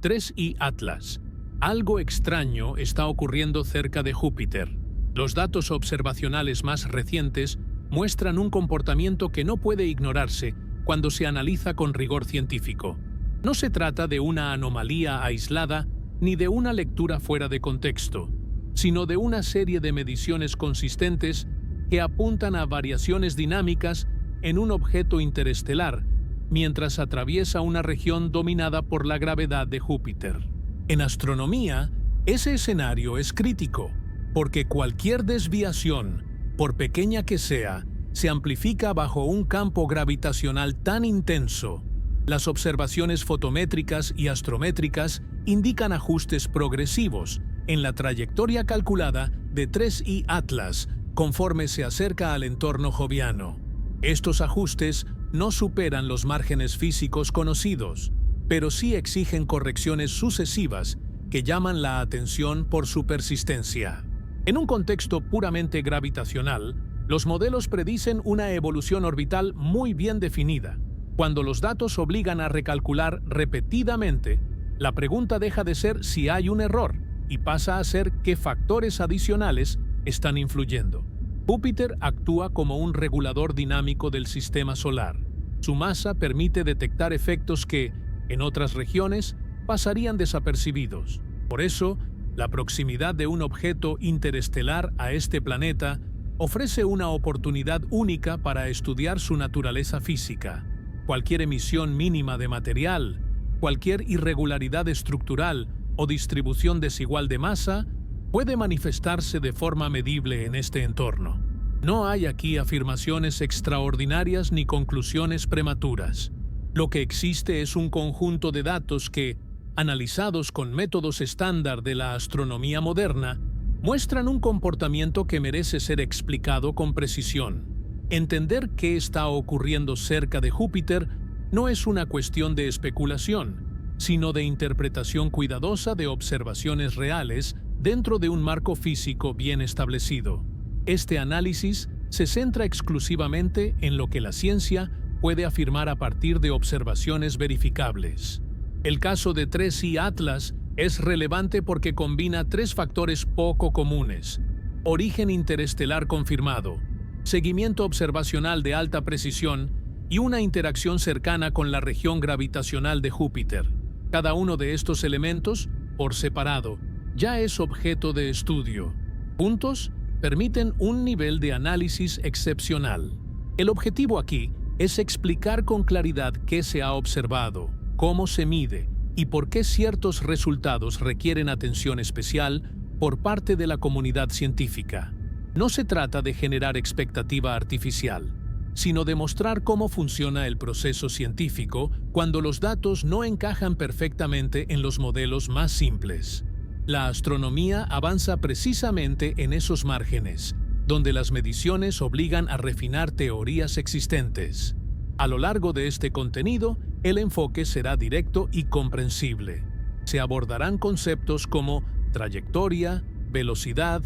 3I Atlas. Algo extraño está ocurriendo cerca de Júpiter. Los datos observacionales más recientes muestran un comportamiento que no puede ignorarse cuando se analiza con rigor científico. No se trata de una anomalía aislada ni de una lectura fuera de contexto, sino de una serie de mediciones consistentes que apuntan a variaciones dinámicas en un objeto interestelar mientras atraviesa una región dominada por la gravedad de Júpiter. En astronomía, ese escenario es crítico, porque cualquier desviación, por pequeña que sea, se amplifica bajo un campo gravitacional tan intenso. Las observaciones fotométricas y astrométricas indican ajustes progresivos en la trayectoria calculada de 3I Atlas conforme se acerca al entorno joviano. Estos ajustes no superan los márgenes físicos conocidos, pero sí exigen correcciones sucesivas que llaman la atención por su persistencia. En un contexto puramente gravitacional, los modelos predicen una evolución orbital muy bien definida. Cuando los datos obligan a recalcular repetidamente, la pregunta deja de ser si hay un error y pasa a ser qué factores adicionales están influyendo. Júpiter actúa como un regulador dinámico del sistema solar. Su masa permite detectar efectos que, en otras regiones, pasarían desapercibidos. Por eso, la proximidad de un objeto interestelar a este planeta ofrece una oportunidad única para estudiar su naturaleza física. Cualquier emisión mínima de material, cualquier irregularidad estructural o distribución desigual de masa puede manifestarse de forma medible en este entorno. No hay aquí afirmaciones extraordinarias ni conclusiones prematuras. Lo que existe es un conjunto de datos que, analizados con métodos estándar de la astronomía moderna, muestran un comportamiento que merece ser explicado con precisión. Entender qué está ocurriendo cerca de Júpiter no es una cuestión de especulación, sino de interpretación cuidadosa de observaciones reales dentro de un marco físico bien establecido. Este análisis se centra exclusivamente en lo que la ciencia puede afirmar a partir de observaciones verificables. El caso de 3I Atlas es relevante porque combina tres factores poco comunes: origen interestelar confirmado, seguimiento observacional de alta precisión y una interacción cercana con la región gravitacional de Júpiter. Cada uno de estos elementos, por separado, ya es objeto de estudio. Juntos, permiten un nivel de análisis excepcional. El objetivo aquí es explicar con claridad qué se ha observado, cómo se mide y por qué ciertos resultados requieren atención especial por parte de la comunidad científica. No se trata de generar expectativa artificial, sino de mostrar cómo funciona el proceso científico cuando los datos no encajan perfectamente en los modelos más simples. La astronomía avanza precisamente en esos márgenes, donde las mediciones obligan a refinar teorías existentes. A lo largo de este contenido, el enfoque será directo y comprensible. Se abordarán conceptos como trayectoria, velocidad,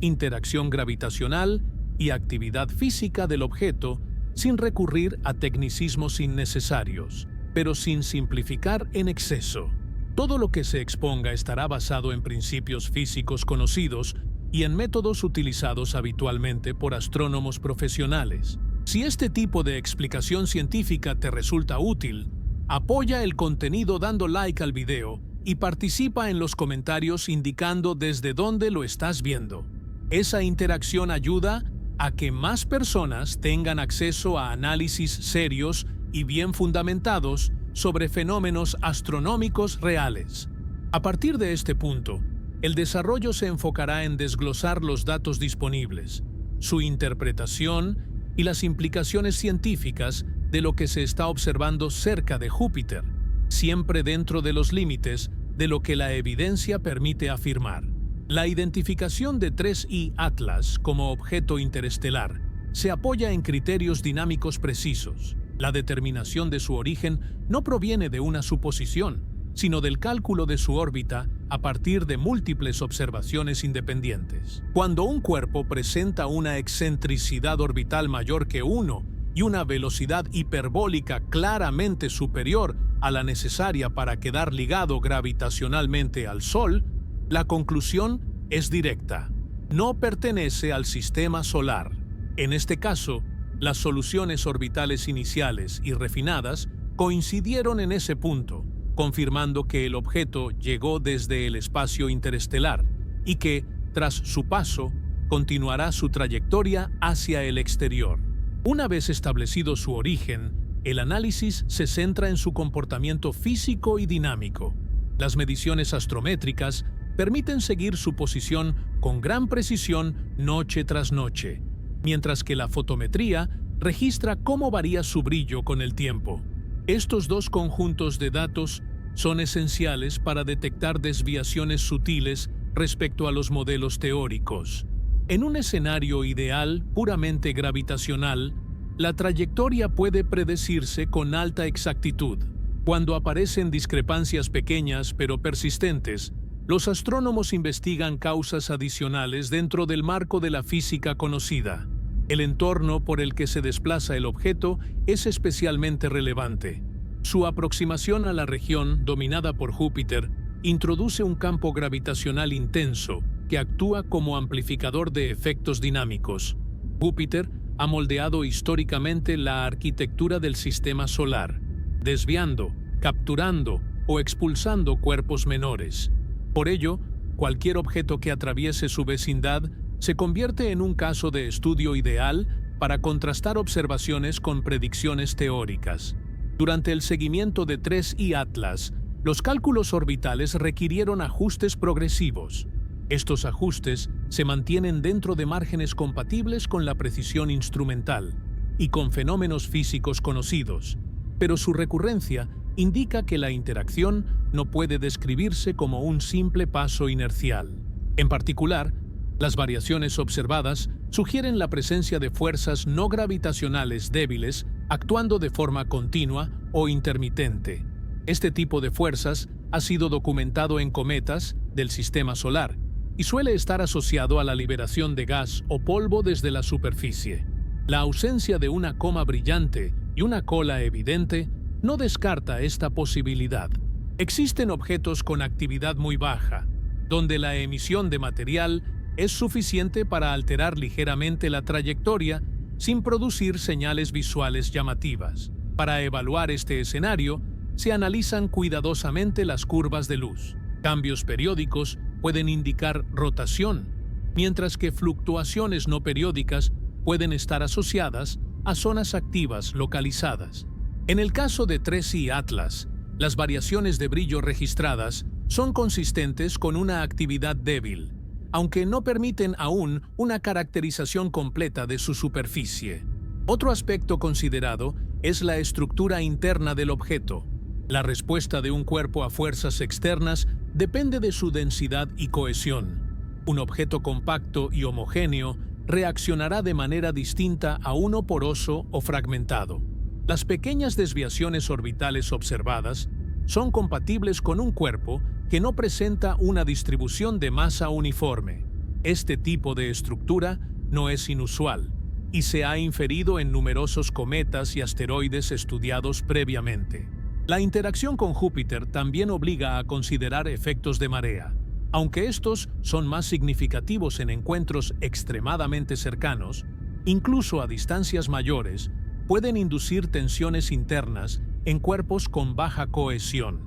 interacción gravitacional y actividad física del objeto, sin recurrir a tecnicismos innecesarios, pero sin simplificar en exceso. Todo lo que se exponga estará basado en principios físicos conocidos y en métodos utilizados habitualmente por astrónomos profesionales. Si este tipo de explicación científica te resulta útil, apoya el contenido dando like al video y participa en los comentarios indicando desde dónde lo estás viendo. Esa interacción ayuda a que más personas tengan acceso a análisis serios y bien fundamentados sobre fenómenos astronómicos reales. A partir de este punto, el desarrollo se enfocará en desglosar los datos disponibles, su interpretación y las implicaciones científicas de lo que se está observando cerca de Júpiter, siempre dentro de los límites de lo que la evidencia permite afirmar. La identificación de 3I Atlas como objeto interestelar se apoya en criterios dinámicos precisos. La determinación de su origen no proviene de una suposición, sino del cálculo de su órbita a partir de múltiples observaciones independientes. Cuando un cuerpo presenta una excentricidad orbital mayor que 1 y una velocidad hiperbólica claramente superior a la necesaria para quedar ligado gravitacionalmente al Sol, la conclusión es directa. No pertenece al sistema solar. En este caso, las soluciones orbitales iniciales y refinadas coincidieron en ese punto, confirmando que el objeto llegó desde el espacio interestelar y que, tras su paso, continuará su trayectoria hacia el exterior. Una vez establecido su origen, el análisis se centra en su comportamiento físico y dinámico. Las mediciones astrométricas permiten seguir su posición con gran precisión noche tras noche, mientras que la fotometría registra cómo varía su brillo con el tiempo. Estos dos conjuntos de datos son esenciales para detectar desviaciones sutiles respecto a los modelos teóricos. En un escenario ideal puramente gravitacional, la trayectoria puede predecirse con alta exactitud. Cuando aparecen discrepancias pequeñas pero persistentes, los astrónomos investigan causas adicionales dentro del marco de la física conocida. El entorno por el que se desplaza el objeto es especialmente relevante. Su aproximación a la región dominada por Júpiter introduce un campo gravitacional intenso que actúa como amplificador de efectos dinámicos. Júpiter ha moldeado históricamente la arquitectura del sistema solar, desviando, capturando o expulsando cuerpos menores. Por ello, cualquier objeto que atraviese su vecindad se convierte en un caso de estudio ideal para contrastar observaciones con predicciones teóricas. Durante el seguimiento de 3I Atlas, los cálculos orbitales requirieron ajustes progresivos. Estos ajustes se mantienen dentro de márgenes compatibles con la precisión instrumental y con fenómenos físicos conocidos, pero su recurrencia indica que la interacción no puede describirse como un simple paso inercial. En particular, las variaciones observadas sugieren la presencia de fuerzas no gravitacionales débiles actuando de forma continua o intermitente. Este tipo de fuerzas ha sido documentado en cometas del sistema solar y suele estar asociado a la liberación de gas o polvo desde la superficie. La ausencia de una coma brillante y una cola evidente no descarta esta posibilidad. Existen objetos con actividad muy baja, donde la emisión de material es suficiente para alterar ligeramente la trayectoria sin producir señales visuales llamativas. Para evaluar este escenario, se analizan cuidadosamente las curvas de luz. Cambios periódicos pueden indicar rotación, mientras que fluctuaciones no periódicas pueden estar asociadas a zonas activas localizadas. En el caso de 3I Atlas, las variaciones de brillo registradas son consistentes con una actividad débil, aunque no permiten aún una caracterización completa de su superficie. Otro aspecto considerado es la estructura interna del objeto. La respuesta de un cuerpo a fuerzas externas depende de su densidad y cohesión. Un objeto compacto y homogéneo reaccionará de manera distinta a uno poroso o fragmentado. Las pequeñas desviaciones orbitales observadas son compatibles con un cuerpo que no presenta una distribución de masa uniforme. Este tipo de estructura no es inusual y se ha inferido en numerosos cometas y asteroides estudiados previamente. La interacción con Júpiter también obliga a considerar efectos de marea. Aunque estos son más significativos en encuentros extremadamente cercanos, incluso a distancias mayores, pueden inducir tensiones internas en cuerpos con baja cohesión.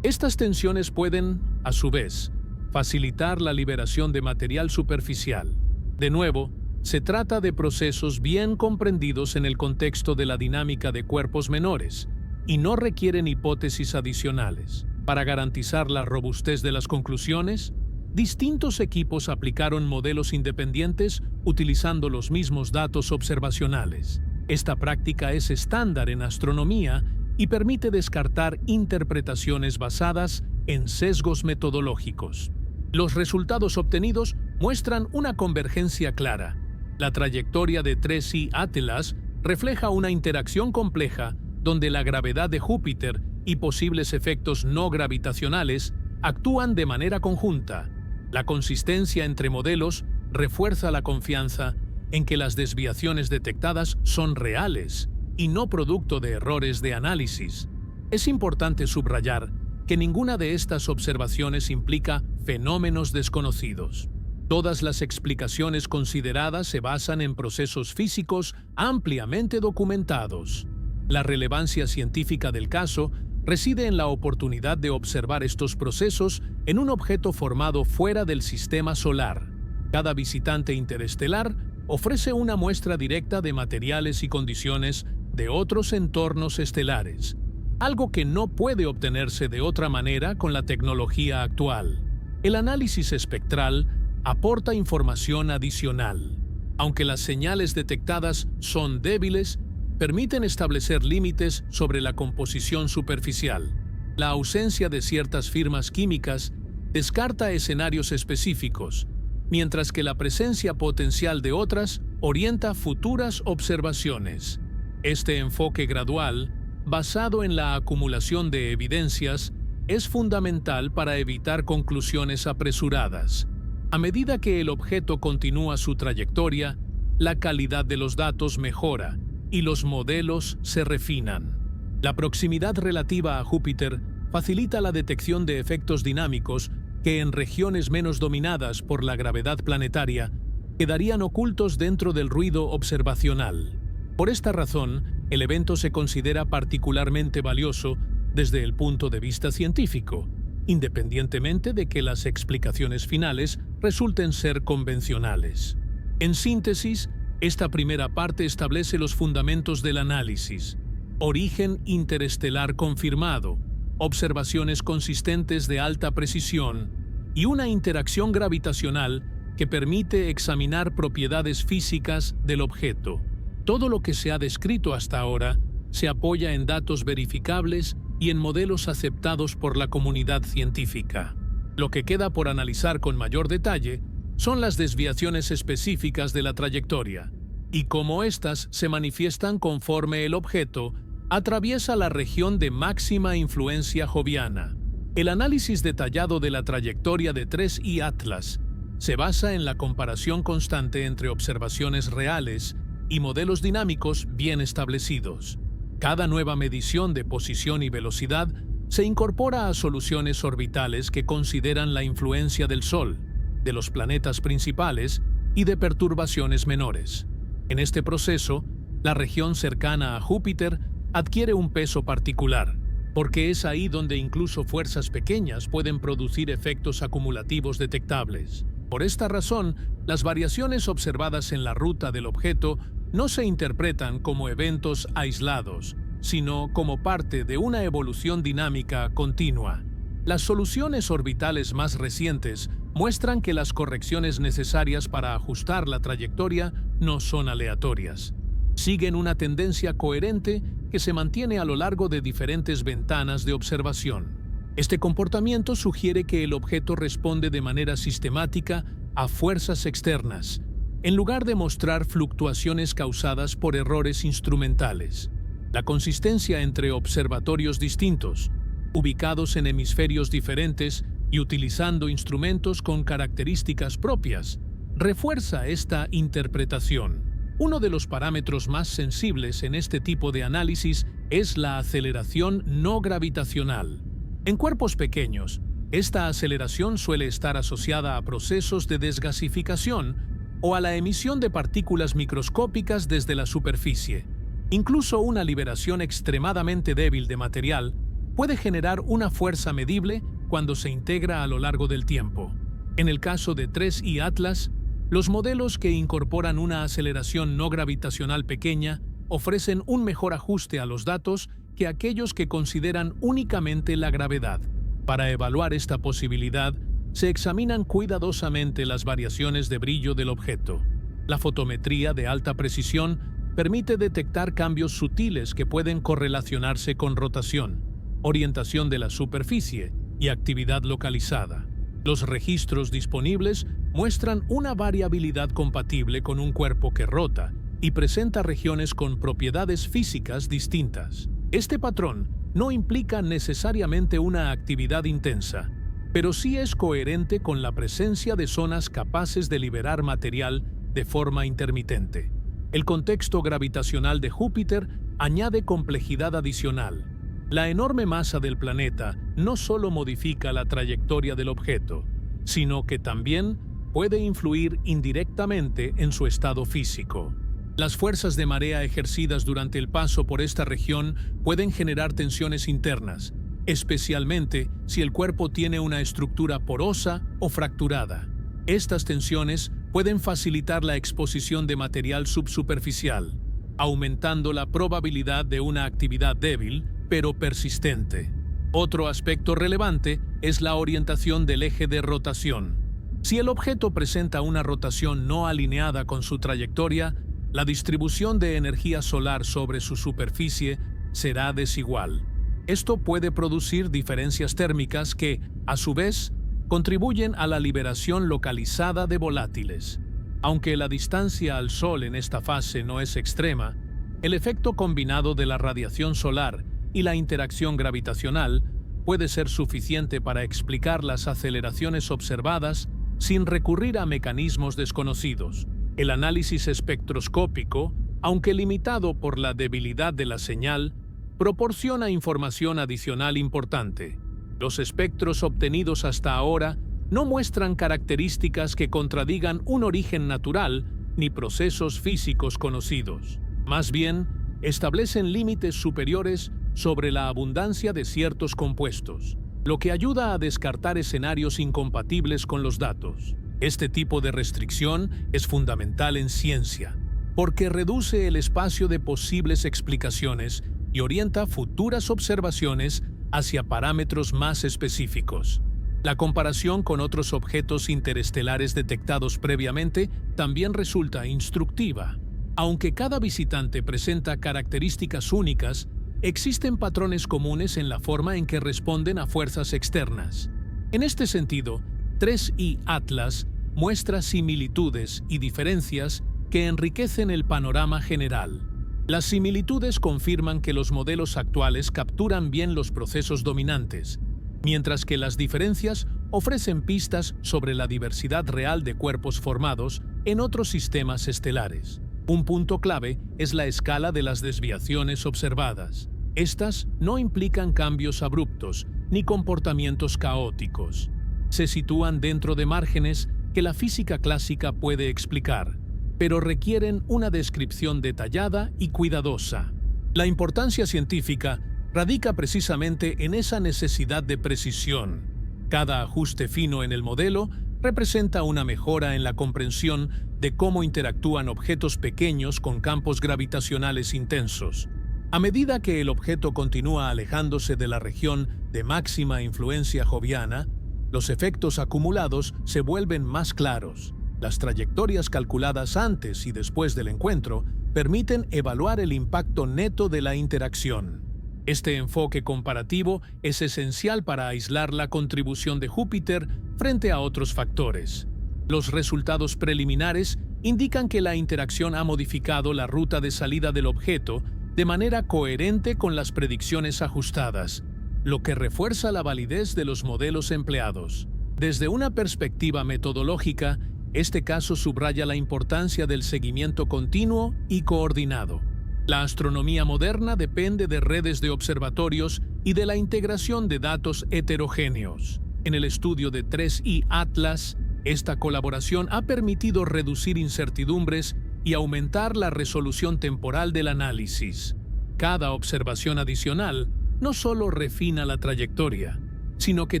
Estas tensiones pueden, a su vez, facilitar la liberación de material superficial. De nuevo, se trata de procesos bien comprendidos en el contexto de la dinámica de cuerpos menores y no requieren hipótesis adicionales. Para garantizar la robustez de las conclusiones, distintos equipos aplicaron modelos independientes utilizando los mismos datos observacionales. Esta práctica es estándar en astronomía y permite descartar interpretaciones basadas en sesgos metodológicos. Los resultados obtenidos muestran una convergencia clara. La trayectoria de 3I Atlas refleja una interacción compleja donde la gravedad de Júpiter y posibles efectos no gravitacionales actúan de manera conjunta. La consistencia entre modelos refuerza la confianza en que las desviaciones detectadas son reales y no producto de errores de análisis. Es importante subrayar que ninguna de estas observaciones implica fenómenos desconocidos. Todas las explicaciones consideradas se basan en procesos físicos ampliamente documentados. La relevancia científica del caso reside en la oportunidad de observar estos procesos en un objeto formado fuera del sistema solar. Cada visitante interestelar ofrece una muestra directa de materiales y condiciones de otros entornos estelares, algo que no puede obtenerse de otra manera con la tecnología actual. El análisis espectral aporta información adicional. Aunque las señales detectadas son débiles, permiten establecer límites sobre la composición superficial. La ausencia de ciertas firmas químicas descarta escenarios específicos, mientras que la presencia potencial de otras orienta futuras observaciones. Este enfoque gradual, basado en la acumulación de evidencias, es fundamental para evitar conclusiones apresuradas. A medida que el objeto continúa su trayectoria, la calidad de los datos mejora y los modelos se refinan. La proximidad relativa a Júpiter facilita la detección de efectos dinámicos que en regiones menos dominadas por la gravedad planetaria quedarían ocultos dentro del ruido observacional. Por esta razón, el evento se considera particularmente valioso desde el punto de vista científico, independientemente de que las explicaciones finales resulten ser convencionales. En síntesis, esta primera parte establece los fundamentos del análisis: origen interestelar confirmado, observaciones consistentes de alta precisión y una interacción gravitacional que permite examinar propiedades físicas del objeto. Todo lo que se ha descrito hasta ahora se apoya en datos verificables y en modelos aceptados por la comunidad científica. Lo que queda por analizar con mayor detalle son las desviaciones específicas de la trayectoria y cómo éstas se manifiestan conforme el objeto atraviesa la región de máxima influencia joviana. El análisis detallado de la trayectoria de 3I Atlas se basa en la comparación constante entre observaciones reales y modelos dinámicos bien establecidos. Cada nueva medición de posición y velocidad se incorpora a soluciones orbitales que consideran la influencia del Sol, de los planetas principales y de perturbaciones menores. En este proceso, la región cercana a Júpiter adquiere un peso particular, porque es ahí donde incluso fuerzas pequeñas pueden producir efectos acumulativos detectables. Por esta razón, las variaciones observadas en la ruta del objeto no se interpretan como eventos aislados, sino como parte de una evolución dinámica continua. Las soluciones orbitales más recientes muestran que las correcciones necesarias para ajustar la trayectoria no son aleatorias. Siguen una tendencia coherente que se mantiene a lo largo de diferentes ventanas de observación. Este comportamiento sugiere que el objeto responde de manera sistemática a fuerzas externas, en lugar de mostrar fluctuaciones causadas por errores instrumentales. La consistencia entre observatorios distintos, ubicados en hemisferios diferentes y utilizando instrumentos con características propias, refuerza esta interpretación. Uno de los parámetros más sensibles en este tipo de análisis es la aceleración no gravitacional. En cuerpos pequeños, esta aceleración suele estar asociada a procesos de desgasificación o a la emisión de partículas microscópicas desde la superficie. Incluso una liberación extremadamente débil de material puede generar una fuerza medible cuando se integra a lo largo del tiempo. En el caso de 3I Atlas, los modelos que incorporan una aceleración no gravitacional pequeña ofrecen un mejor ajuste a los datos que aquellos que consideran únicamente la gravedad. Para evaluar esta posibilidad, se examinan cuidadosamente las variaciones de brillo del objeto. La fotometría de alta precisión permite detectar cambios sutiles que pueden correlacionarse con rotación, orientación de la superficie y actividad localizada. Los registros disponibles muestran una variabilidad compatible con un cuerpo que rota y presenta regiones con propiedades físicas distintas. Este patrón no implica necesariamente una actividad intensa, pero sí es coherente con la presencia de zonas capaces de liberar material de forma intermitente. El contexto gravitacional de Júpiter añade complejidad adicional. La enorme masa del planeta no solo modifica la trayectoria del objeto, sino que también puede influir indirectamente en su estado físico. Las fuerzas de marea ejercidas durante el paso por esta región pueden generar tensiones internas, especialmente si el cuerpo tiene una estructura porosa o fracturada. Estas tensiones pueden facilitar la exposición de material subsuperficial, aumentando la probabilidad de una actividad débil, pero persistente. Otro aspecto relevante es la orientación del eje de rotación. Si el objeto presenta una rotación no alineada con su trayectoria, la distribución de energía solar sobre su superficie será desigual. Esto puede producir diferencias térmicas que, a su vez, contribuyen a la liberación localizada de volátiles. Aunque la distancia al Sol en esta fase no es extrema, el efecto combinado de la radiación solar y la interacción gravitacional puede ser suficiente para explicar las aceleraciones observadas sin recurrir a mecanismos desconocidos. El análisis espectroscópico, aunque limitado por la debilidad de la señal, proporciona información adicional importante. Los espectros obtenidos hasta ahora no muestran características que contradigan un origen natural ni procesos físicos conocidos. Más bien, establecen límites superiores sobre la abundancia de ciertos compuestos, lo que ayuda a descartar escenarios incompatibles con los datos. Este tipo de restricción es fundamental en ciencia, porque reduce el espacio de posibles explicaciones y orienta futuras observaciones hacia parámetros más específicos. La comparación con otros objetos interestelares detectados previamente también resulta instructiva. Aunque cada visitante presenta características únicas, existen patrones comunes en la forma en que responden a fuerzas externas. En este sentido, 3I Atlas muestra similitudes y diferencias que enriquecen el panorama general. Las similitudes confirman que los modelos actuales capturan bien los procesos dominantes, mientras que las diferencias ofrecen pistas sobre la diversidad real de cuerpos formados en otros sistemas estelares. Un punto clave es la escala de las desviaciones observadas. Estas no implican cambios abruptos ni comportamientos caóticos. Se sitúan dentro de márgenes que la física clásica puede explicar, pero requieren una descripción detallada y cuidadosa. La importancia científica radica precisamente en esa necesidad de precisión. Cada ajuste fino en el modelo representa una mejora en la comprensión de cómo interactúan objetos pequeños con campos gravitacionales intensos. A medida que el objeto continúa alejándose de la región de máxima influencia joviana, los efectos acumulados se vuelven más claros. Las trayectorias calculadas antes y después del encuentro permiten evaluar el impacto neto de la interacción. Este enfoque comparativo es esencial para aislar la contribución de Júpiter frente a otros factores. Los resultados preliminares indican que la interacción ha modificado la ruta de salida del objeto de manera coherente con las predicciones ajustadas, lo que refuerza la validez de los modelos empleados. Desde una perspectiva metodológica, este caso subraya la importancia del seguimiento continuo y coordinado. La astronomía moderna depende de redes de observatorios y de la integración de datos heterogéneos. En el estudio de 3I Atlas, esta colaboración ha permitido reducir incertidumbres y aumentar la resolución temporal del análisis. Cada observación adicional no solo refina la trayectoria, sino que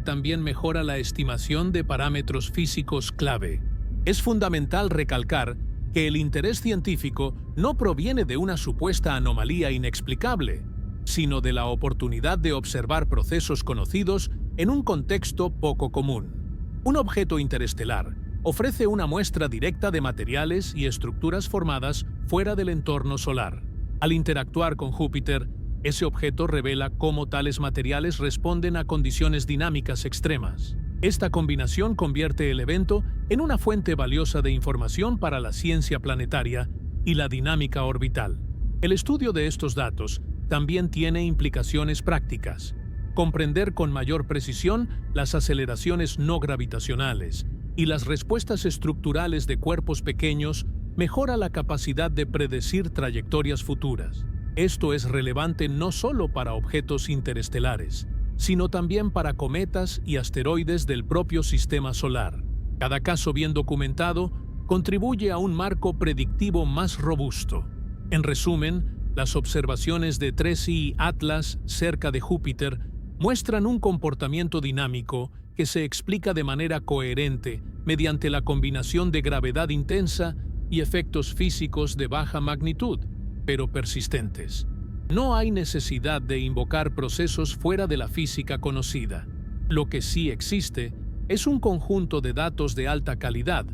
también mejora la estimación de parámetros físicos clave. Es fundamental recalcar que el interés científico no proviene de una supuesta anomalía inexplicable, sino de la oportunidad de observar procesos conocidos en un contexto poco común. Un objeto interestelar ofrece una muestra directa de materiales y estructuras formadas fuera del entorno solar. Al interactuar con Júpiter, ese objeto revela cómo tales materiales responden a condiciones dinámicas extremas. Esta combinación convierte el evento en una fuente valiosa de información para la ciencia planetaria y la dinámica orbital. El estudio de estos datos también tiene implicaciones prácticas. Comprender con mayor precisión las aceleraciones no gravitacionales y las respuestas estructurales de cuerpos pequeños mejora la capacidad de predecir trayectorias futuras. Esto es relevante no solo para objetos interestelares, sino también para cometas y asteroides del propio sistema solar. Cada caso bien documentado contribuye a un marco predictivo más robusto. En resumen, las observaciones de 3I Atlas cerca de Júpiter muestran un comportamiento dinámico que se explica de manera coherente mediante la combinación de gravedad intensa y efectos físicos de baja magnitud, pero persistentes. No hay necesidad de invocar procesos fuera de la física conocida. Lo que sí existe es un conjunto de datos de alta calidad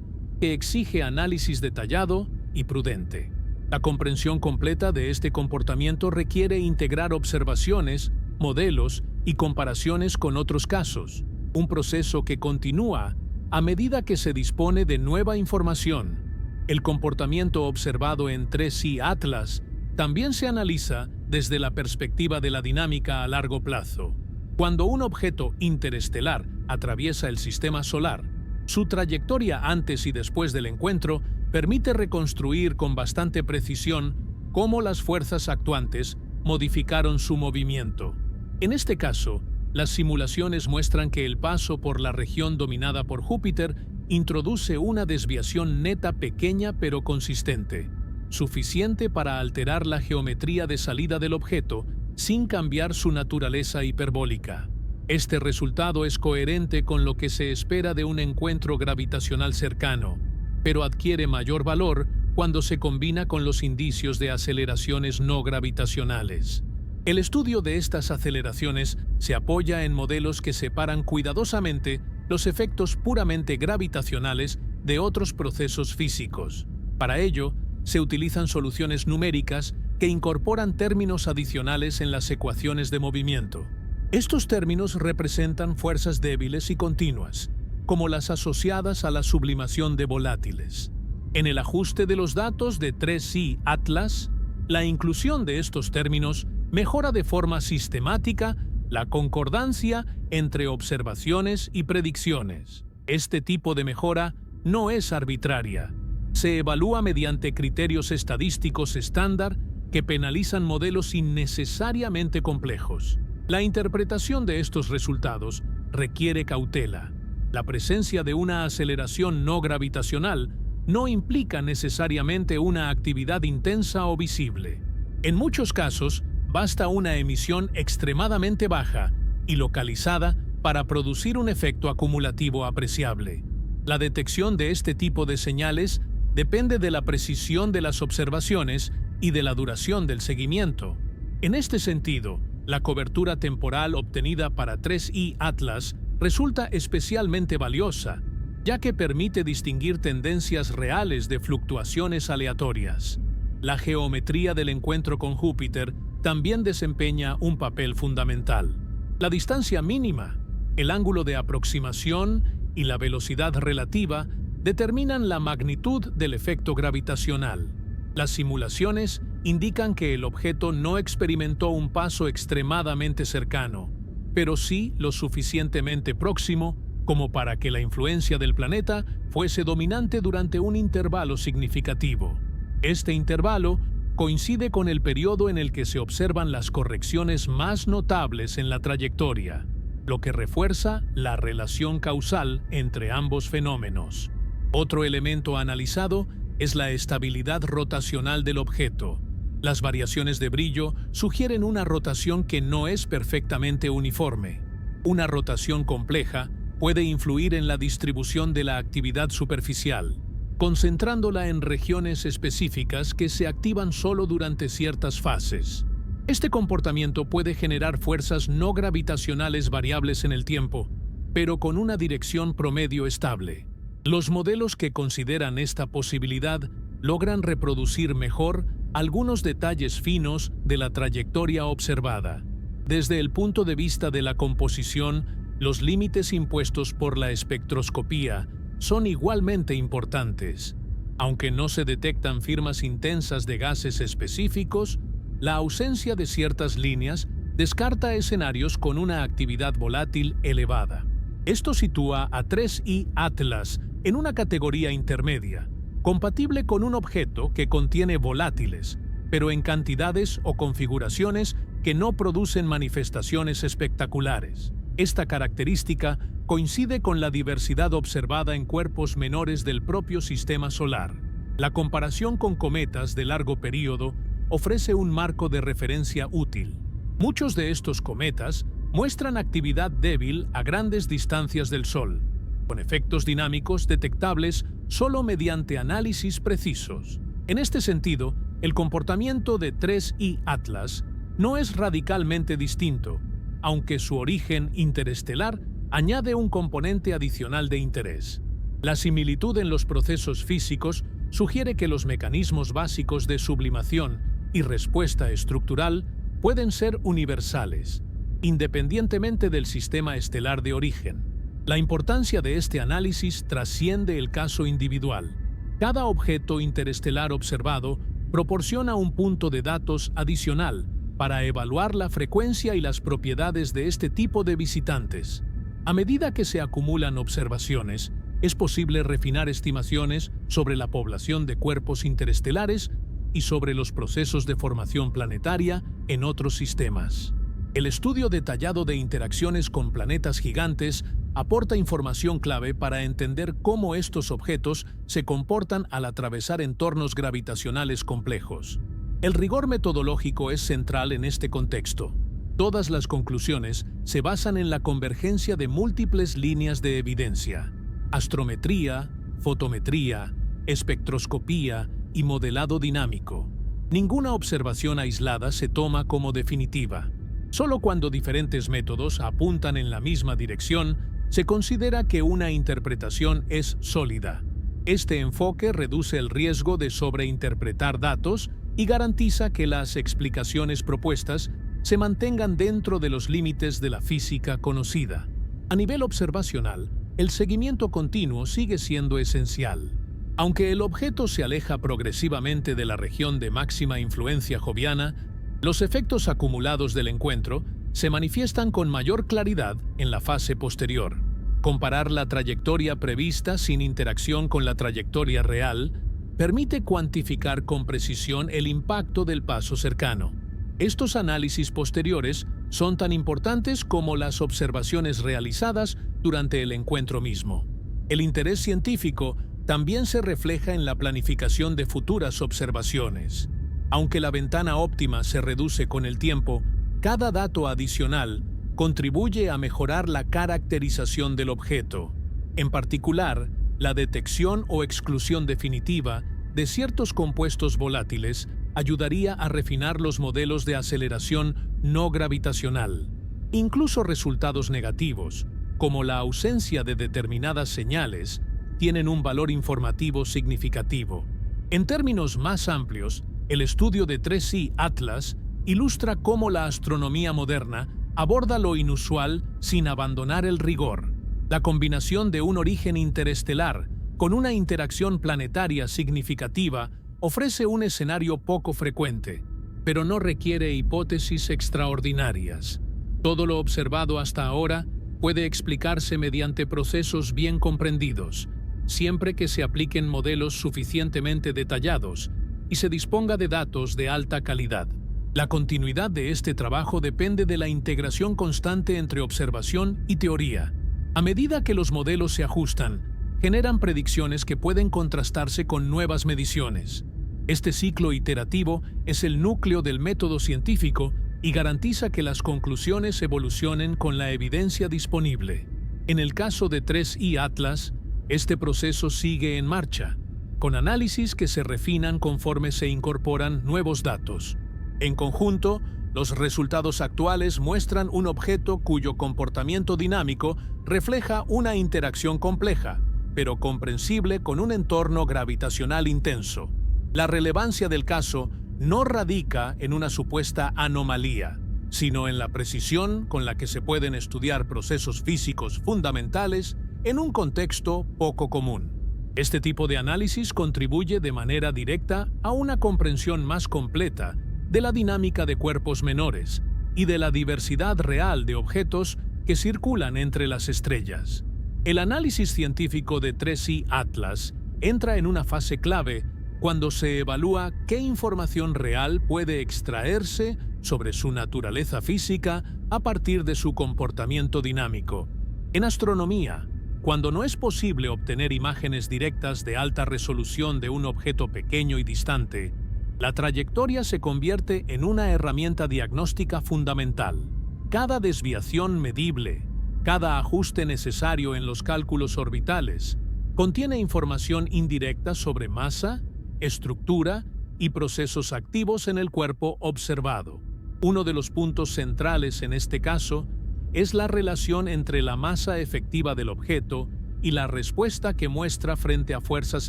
que exige análisis detallado y prudente. La comprensión completa de este comportamiento requiere integrar observaciones, modelos y comparaciones con otros casos, un proceso que continúa a medida que se dispone de nueva información. El comportamiento observado en 3I Atlas también se analiza desde la perspectiva de la dinámica a largo plazo. Cuando un objeto interestelar atraviesa el sistema solar, su trayectoria antes y después del encuentro permite reconstruir con bastante precisión cómo las fuerzas actuantes modificaron su movimiento. En este caso, las simulaciones muestran que el paso por la región dominada por Júpiter introduce una desviación neta pequeña pero consistente, suficiente para alterar la geometría de salida del objeto sin cambiar su naturaleza hiperbólica. Este resultado es coherente con lo que se espera de un encuentro gravitacional cercano, pero adquiere mayor valor cuando se combina con los indicios de aceleraciones no gravitacionales. El estudio de estas aceleraciones se apoya en modelos que separan cuidadosamente los efectos puramente gravitacionales de otros procesos físicos. Para ello, se utilizan soluciones numéricas que incorporan términos adicionales en las ecuaciones de movimiento. Estos términos representan fuerzas débiles y continuas, como las asociadas a la sublimación de volátiles. En el ajuste de los datos de 3I Atlas, la inclusión de estos términos mejora de forma sistemática la concordancia entre observaciones y predicciones. Este tipo de mejora no es arbitraria. Se evalúa mediante criterios estadísticos estándar que penalizan modelos innecesariamente complejos. La interpretación de estos resultados requiere cautela. La presencia de una aceleración no gravitacional no implica necesariamente una actividad intensa o visible. En muchos casos, basta una emisión extremadamente baja y localizada para producir un efecto acumulativo apreciable. La detección de este tipo de señales depende de la precisión de las observaciones y de la duración del seguimiento. En este sentido, la cobertura temporal obtenida para 3I Atlas resulta especialmente valiosa, ya que permite distinguir tendencias reales de fluctuaciones aleatorias. La geometría del encuentro con Júpiter también desempeña un papel fundamental. La distancia mínima, el ángulo de aproximación y la velocidad relativa determinan la magnitud del efecto gravitacional. Las simulaciones indican que el objeto no experimentó un paso extremadamente cercano, pero sí lo suficientemente próximo como para que la influencia del planeta fuese dominante durante un intervalo significativo. Este intervalo coincide con el periodo en el que se observan las correcciones más notables en la trayectoria, lo que refuerza la relación causal entre ambos fenómenos. Otro elemento analizado es la estabilidad rotacional del objeto. Las variaciones de brillo sugieren una rotación que no es perfectamente uniforme. Una rotación compleja puede influir en la distribución de la actividad superficial, concentrándola en regiones específicas que se activan solo durante ciertas fases. Este comportamiento puede generar fuerzas no gravitacionales variables en el tiempo, pero con una dirección promedio estable. Los modelos que consideran esta posibilidad logran reproducir mejor algunos detalles finos de la trayectoria observada. Desde el punto de vista de la composición, los límites impuestos por la espectroscopía son igualmente importantes. Aunque no se detectan firmas intensas de gases específicos, la ausencia de ciertas líneas descarta escenarios con una actividad volátil elevada. Esto sitúa a 3I Atlas en una categoría intermedia, compatible con un objeto que contiene volátiles, pero en cantidades o configuraciones que no producen manifestaciones espectaculares. Esta característica coincide con la diversidad observada en cuerpos menores del propio sistema solar. La comparación con cometas de largo período ofrece un marco de referencia útil. Muchos de estos cometas muestran actividad débil a grandes distancias del Sol, con efectos dinámicos detectables solo mediante análisis precisos. En este sentido, el comportamiento de 3I Atlas no es radicalmente distinto, aunque su origen interestelar añade un componente adicional de interés. La similitud en los procesos físicos sugiere que los mecanismos básicos de sublimación y respuesta estructural pueden ser universales, independientemente del sistema estelar de origen. La importancia de este análisis trasciende el caso individual. Cada objeto interestelar observado proporciona un punto de datos adicional para evaluar la frecuencia y las propiedades de este tipo de visitantes. A medida que se acumulan observaciones, es posible refinar estimaciones sobre la población de cuerpos interestelares y sobre los procesos de formación planetaria en otros sistemas. El estudio detallado de interacciones con planetas gigantes aporta información clave para entender cómo estos objetos se comportan al atravesar entornos gravitacionales complejos. El rigor metodológico es central en este contexto. Todas las conclusiones se basan en la convergencia de múltiples líneas de evidencia: astrometría, fotometría, espectroscopía y modelado dinámico. Ninguna observación aislada se toma como definitiva. Solo cuando diferentes métodos apuntan en la misma dirección, se considera que una interpretación es sólida. Este enfoque reduce el riesgo de sobreinterpretar datos y garantiza que las explicaciones propuestas se mantengan dentro de los límites de la física conocida. A nivel observacional, el seguimiento continuo sigue siendo esencial. Aunque el objeto se aleja progresivamente de la región de máxima influencia joviana, los efectos acumulados del encuentro se manifiestan con mayor claridad en la fase posterior. Comparar la trayectoria prevista sin interacción con la trayectoria real permite cuantificar con precisión el impacto del paso cercano. Estos análisis posteriores son tan importantes como las observaciones realizadas durante el encuentro mismo. El interés científico también se refleja en la planificación de futuras observaciones. Aunque la ventana óptima se reduce con el tiempo, cada dato adicional contribuye a mejorar la caracterización del objeto. En particular, la detección o exclusión definitiva de ciertos compuestos volátiles ayudaría a refinar los modelos de aceleración no gravitacional. Incluso resultados negativos, como la ausencia de determinadas señales, tienen un valor informativo significativo. En términos más amplios, el estudio de 3I Atlas ilustra cómo la astronomía moderna aborda lo inusual sin abandonar el rigor. La combinación de un origen interestelar con una interacción planetaria significativa ofrece un escenario poco frecuente, pero no requiere hipótesis extraordinarias. Todo lo observado hasta ahora puede explicarse mediante procesos bien comprendidos, siempre que se apliquen modelos suficientemente detallados y se disponga de datos de alta calidad. La continuidad de este trabajo depende de la integración constante entre observación y teoría. A medida que los modelos se ajustan, generan predicciones que pueden contrastarse con nuevas mediciones. Este ciclo iterativo es el núcleo del método científico y garantiza que las conclusiones evolucionen con la evidencia disponible. En el caso de 3I Atlas, este proceso sigue en marcha, con análisis que se refinan conforme se incorporan nuevos datos. En conjunto, los resultados actuales muestran un objeto cuyo comportamiento dinámico refleja una interacción compleja, pero comprensible con un entorno gravitacional intenso. La relevancia del caso no radica en una supuesta anomalía, sino en la precisión con la que se pueden estudiar procesos físicos fundamentales en un contexto poco común. Este tipo de análisis contribuye de manera directa a una comprensión más completa de la dinámica de cuerpos menores y de la diversidad real de objetos que circulan entre las estrellas. El análisis científico de 3I Atlas entra en una fase clave cuando se evalúa qué información real puede extraerse sobre su naturaleza física a partir de su comportamiento dinámico. En astronomía, cuando no es posible obtener imágenes directas de alta resolución de un objeto pequeño y distante, la trayectoria se convierte en una herramienta diagnóstica fundamental. Cada desviación medible, cada ajuste necesario en los cálculos orbitales, contiene información indirecta sobre masa, estructura y procesos activos en el cuerpo observado. Uno de los puntos centrales en este caso es la relación entre la masa efectiva del objeto y la respuesta que muestra frente a fuerzas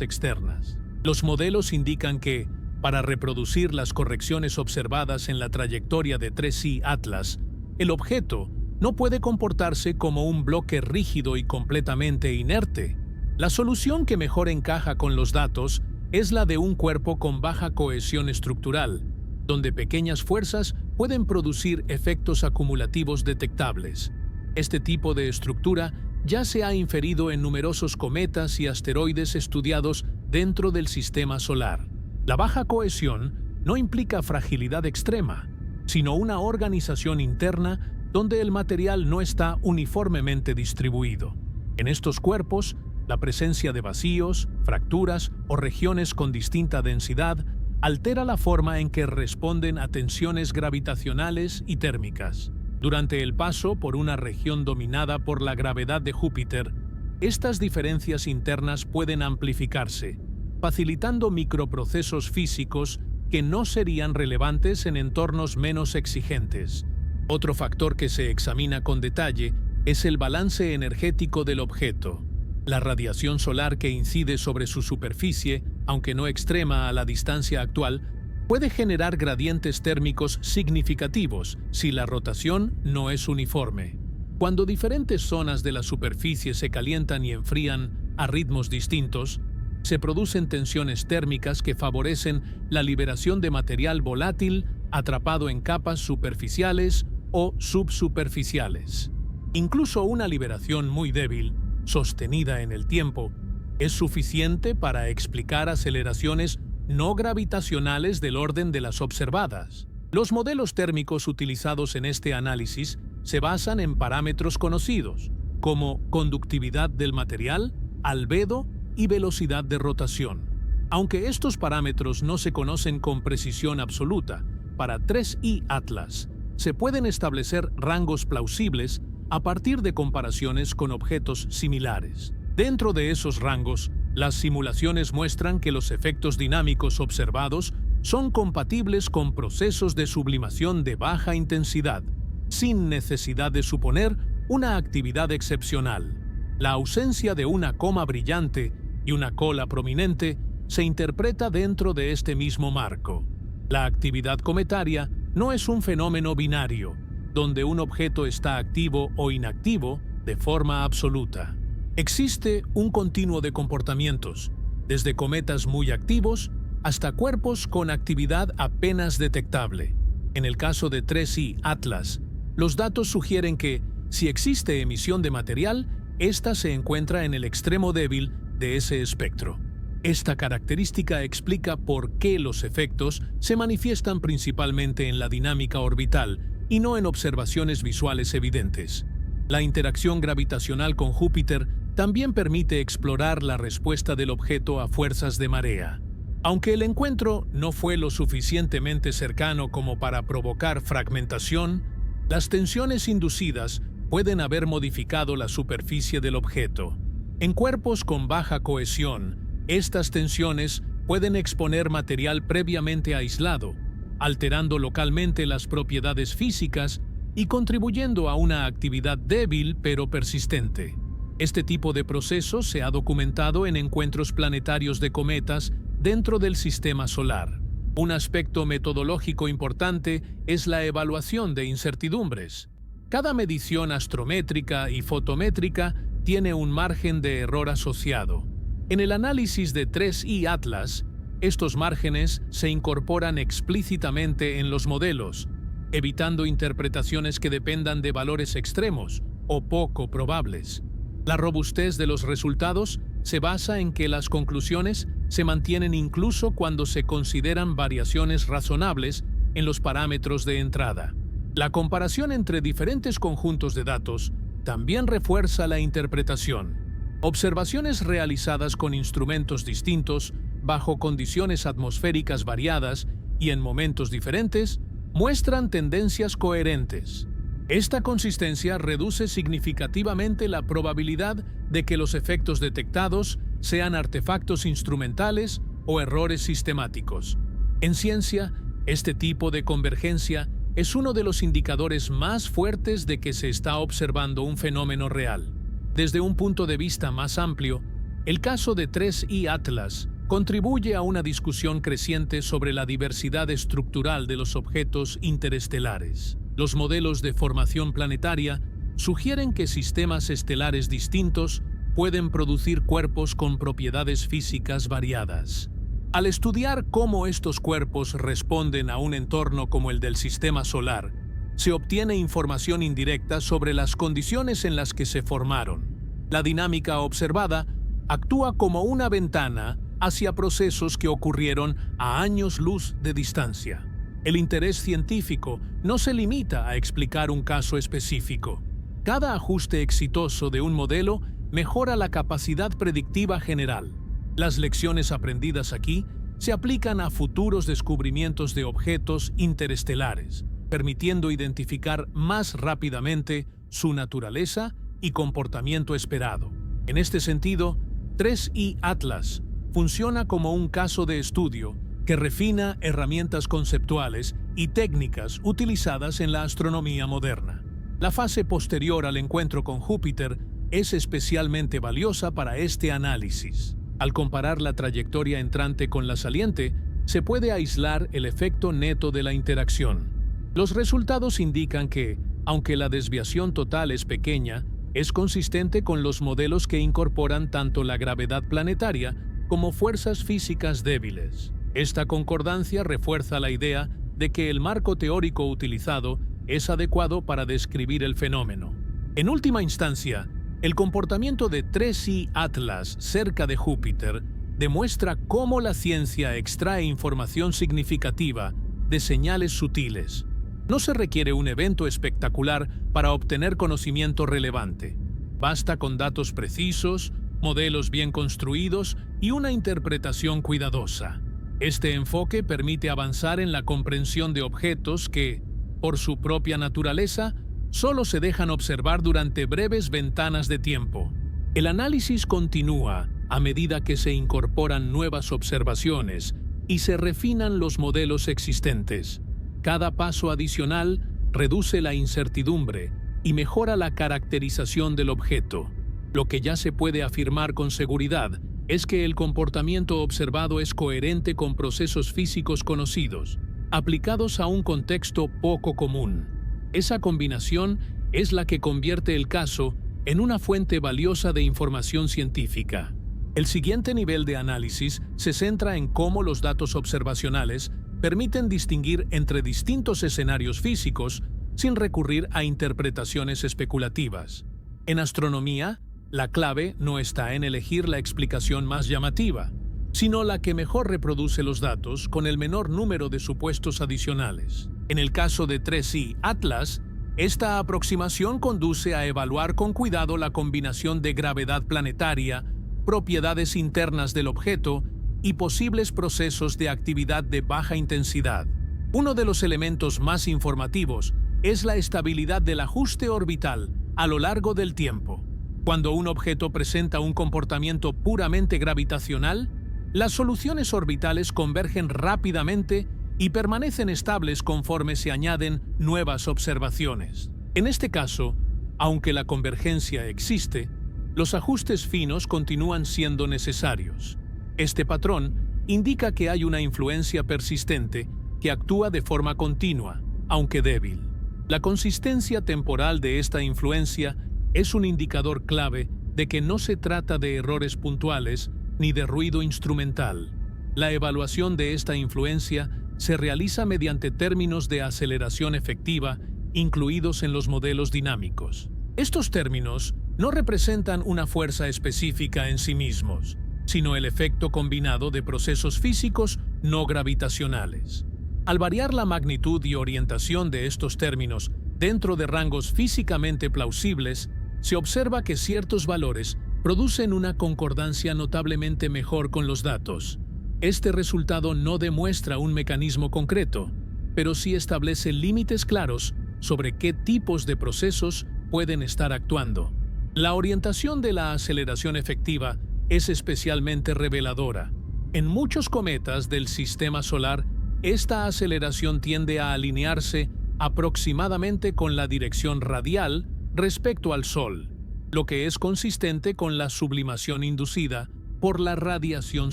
externas. Los modelos indican que, para reproducir las correcciones observadas en la trayectoria de 3I Atlas, el objeto no puede comportarse como un bloque rígido y completamente inerte. La solución que mejor encaja con los datos es la de un cuerpo con baja cohesión estructural, donde pequeñas fuerzas pueden producir efectos acumulativos detectables. Este tipo de estructura ya se ha inferido en numerosos cometas y asteroides estudiados dentro del sistema solar. La baja cohesión no implica fragilidad extrema, sino una organización interna donde el material no está uniformemente distribuido. En estos cuerpos, la presencia de vacíos, fracturas o regiones con distinta densidad altera la forma en que responden a tensiones gravitacionales y térmicas. Durante el paso por una región dominada por la gravedad de Júpiter, estas diferencias internas pueden amplificarse, facilitando microprocesos físicos que no serían relevantes en entornos menos exigentes. Otro factor que se examina con detalle es el balance energético del objeto. La radiación solar que incide sobre su superficie, aunque no extrema a la distancia actual, puede generar gradientes térmicos significativos si la rotación no es uniforme. Cuando diferentes zonas de la superficie se calientan y enfrían a ritmos distintos, se producen tensiones térmicas que favorecen la liberación de material volátil atrapado en capas superficiales o subsuperficiales. Incluso una liberación muy débil, sostenida en el tiempo, es suficiente para explicar aceleraciones no gravitacionales del orden de las observadas. Los modelos térmicos utilizados en este análisis se basan en parámetros conocidos, como conductividad del material, albedo y velocidad de rotación. Aunque estos parámetros no se conocen con precisión absoluta, para 3I Atlas se pueden establecer rangos plausibles a partir de comparaciones con objetos similares. Dentro de esos rangos, las simulaciones muestran que los efectos dinámicos observados son compatibles con procesos de sublimación de baja intensidad, sin necesidad de suponer una actividad excepcional. La ausencia de una coma brillante y una cola prominente se interpreta dentro de este mismo marco. La actividad cometaria no es un fenómeno binario, donde un objeto está activo o inactivo de forma absoluta. Existe un continuo de comportamientos, desde cometas muy activos hasta cuerpos con actividad apenas detectable. En el caso de 3I Atlas, los datos sugieren que, si existe emisión de material, ésta se encuentra en el extremo débil de ese espectro. Esta característica explica por qué los efectos se manifiestan principalmente en la dinámica orbital y no en observaciones visuales evidentes. La interacción gravitacional con Júpiter también permite explorar la respuesta del objeto a fuerzas de marea. Aunque el encuentro no fue lo suficientemente cercano como para provocar fragmentación, las tensiones inducidas pueden haber modificado la superficie del objeto. En cuerpos con baja cohesión, estas tensiones pueden exponer material previamente aislado, alterando localmente las propiedades físicas y contribuyendo a una actividad débil pero persistente. Este tipo de proceso se ha documentado en encuentros planetarios de cometas dentro del sistema solar. Un aspecto metodológico importante es la evaluación de incertidumbres. Cada medición astrométrica y fotométrica tiene un margen de error asociado. En el análisis de 3I Atlas, estos márgenes se incorporan explícitamente en los modelos, evitando interpretaciones que dependan de valores extremos o poco probables. La robustez de los resultados se basa en que las conclusiones se mantienen incluso cuando se consideran variaciones razonables en los parámetros de entrada. La comparación entre diferentes conjuntos de datos también refuerza la interpretación. Observaciones realizadas con instrumentos distintos, bajo condiciones atmosféricas variadas y en momentos diferentes, muestran tendencias coherentes. Esta consistencia reduce significativamente la probabilidad de que los efectos detectados sean artefactos instrumentales o errores sistemáticos. En ciencia, este tipo de convergencia es uno de los indicadores más fuertes de que se está observando un fenómeno real. Desde un punto de vista más amplio, el caso de 3I Atlas contribuye a una discusión creciente sobre la diversidad estructural de los objetos interestelares. Los modelos de formación planetaria sugieren que sistemas estelares distintos pueden producir cuerpos con propiedades físicas variadas. Al estudiar cómo estos cuerpos responden a un entorno como el del sistema solar, se obtiene información indirecta sobre las condiciones en las que se formaron. La dinámica observada actúa como una ventana hacia procesos que ocurrieron a años luz de distancia. El interés científico no se limita a explicar un caso específico. Cada ajuste exitoso de un modelo mejora la capacidad predictiva general. Las lecciones aprendidas aquí se aplican a futuros descubrimientos de objetos interestelares, permitiendo identificar más rápidamente su naturaleza y comportamiento esperado. En este sentido, 3I Atlas funciona como un caso de estudio que refina herramientas conceptuales y técnicas utilizadas en la astronomía moderna. La fase posterior al encuentro con Júpiter es especialmente valiosa para este análisis. Al comparar la trayectoria entrante con la saliente, se puede aislar el efecto neto de la interacción. Los resultados indican que, aunque la desviación total es pequeña, es consistente con los modelos que incorporan tanto la gravedad planetaria como fuerzas físicas débiles. Esta concordancia refuerza la idea de que el marco teórico utilizado es adecuado para describir el fenómeno. En última instancia, el comportamiento de 3I Atlas cerca de Júpiter demuestra cómo la ciencia extrae información significativa de señales sutiles. No se requiere un evento espectacular para obtener conocimiento relevante. Basta con datos precisos, modelos bien construidos y una interpretación cuidadosa. Este enfoque permite avanzar en la comprensión de objetos que, por su propia naturaleza, solo se dejan observar durante breves ventanas de tiempo. El análisis continúa a medida que se incorporan nuevas observaciones y se refinan los modelos existentes. Cada paso adicional reduce la incertidumbre y mejora la caracterización del objeto. Lo que ya se puede afirmar con seguridad es que el comportamiento observado es coherente con procesos físicos conocidos, aplicados a un contexto poco común. Esa combinación es la que convierte el caso en una fuente valiosa de información científica. El siguiente nivel de análisis se centra en cómo los datos observacionales permiten distinguir entre distintos escenarios físicos sin recurrir a interpretaciones especulativas. En astronomía, la clave no está en elegir la explicación más llamativa, sino la que mejor reproduce los datos con el menor número de supuestos adicionales. En el caso de 3I Atlas, esta aproximación conduce a evaluar con cuidado la combinación de gravedad planetaria, propiedades internas del objeto y posibles procesos de actividad de baja intensidad. Uno de los elementos más informativos es la estabilidad del ajuste orbital a lo largo del tiempo. Cuando un objeto presenta un comportamiento puramente gravitacional, las soluciones orbitales convergen rápidamente y permanecen estables conforme se añaden nuevas observaciones. En este caso, aunque la convergencia existe, los ajustes finos continúan siendo necesarios. Este patrón indica que hay una influencia persistente que actúa de forma continua, aunque débil. La consistencia temporal de esta influencia es un indicador clave de que no se trata de errores puntuales ni de ruido instrumental. La evaluación de esta influencia se realiza mediante términos de aceleración efectiva incluidos en los modelos dinámicos. Estos términos no representan una fuerza específica en sí mismos, sino el efecto combinado de procesos físicos no gravitacionales. Al variar la magnitud y orientación de estos términos dentro de rangos físicamente plausibles, se observa que ciertos valores producen una concordancia notablemente mejor con los datos. Este resultado no demuestra un mecanismo concreto, pero sí establece límites claros sobre qué tipos de procesos pueden estar actuando. La orientación de la aceleración efectiva es especialmente reveladora. En muchos cometas del sistema solar, esta aceleración tiende a alinearse aproximadamente con la dirección radial respecto al Sol, lo que es consistente con la sublimación inducida por la radiación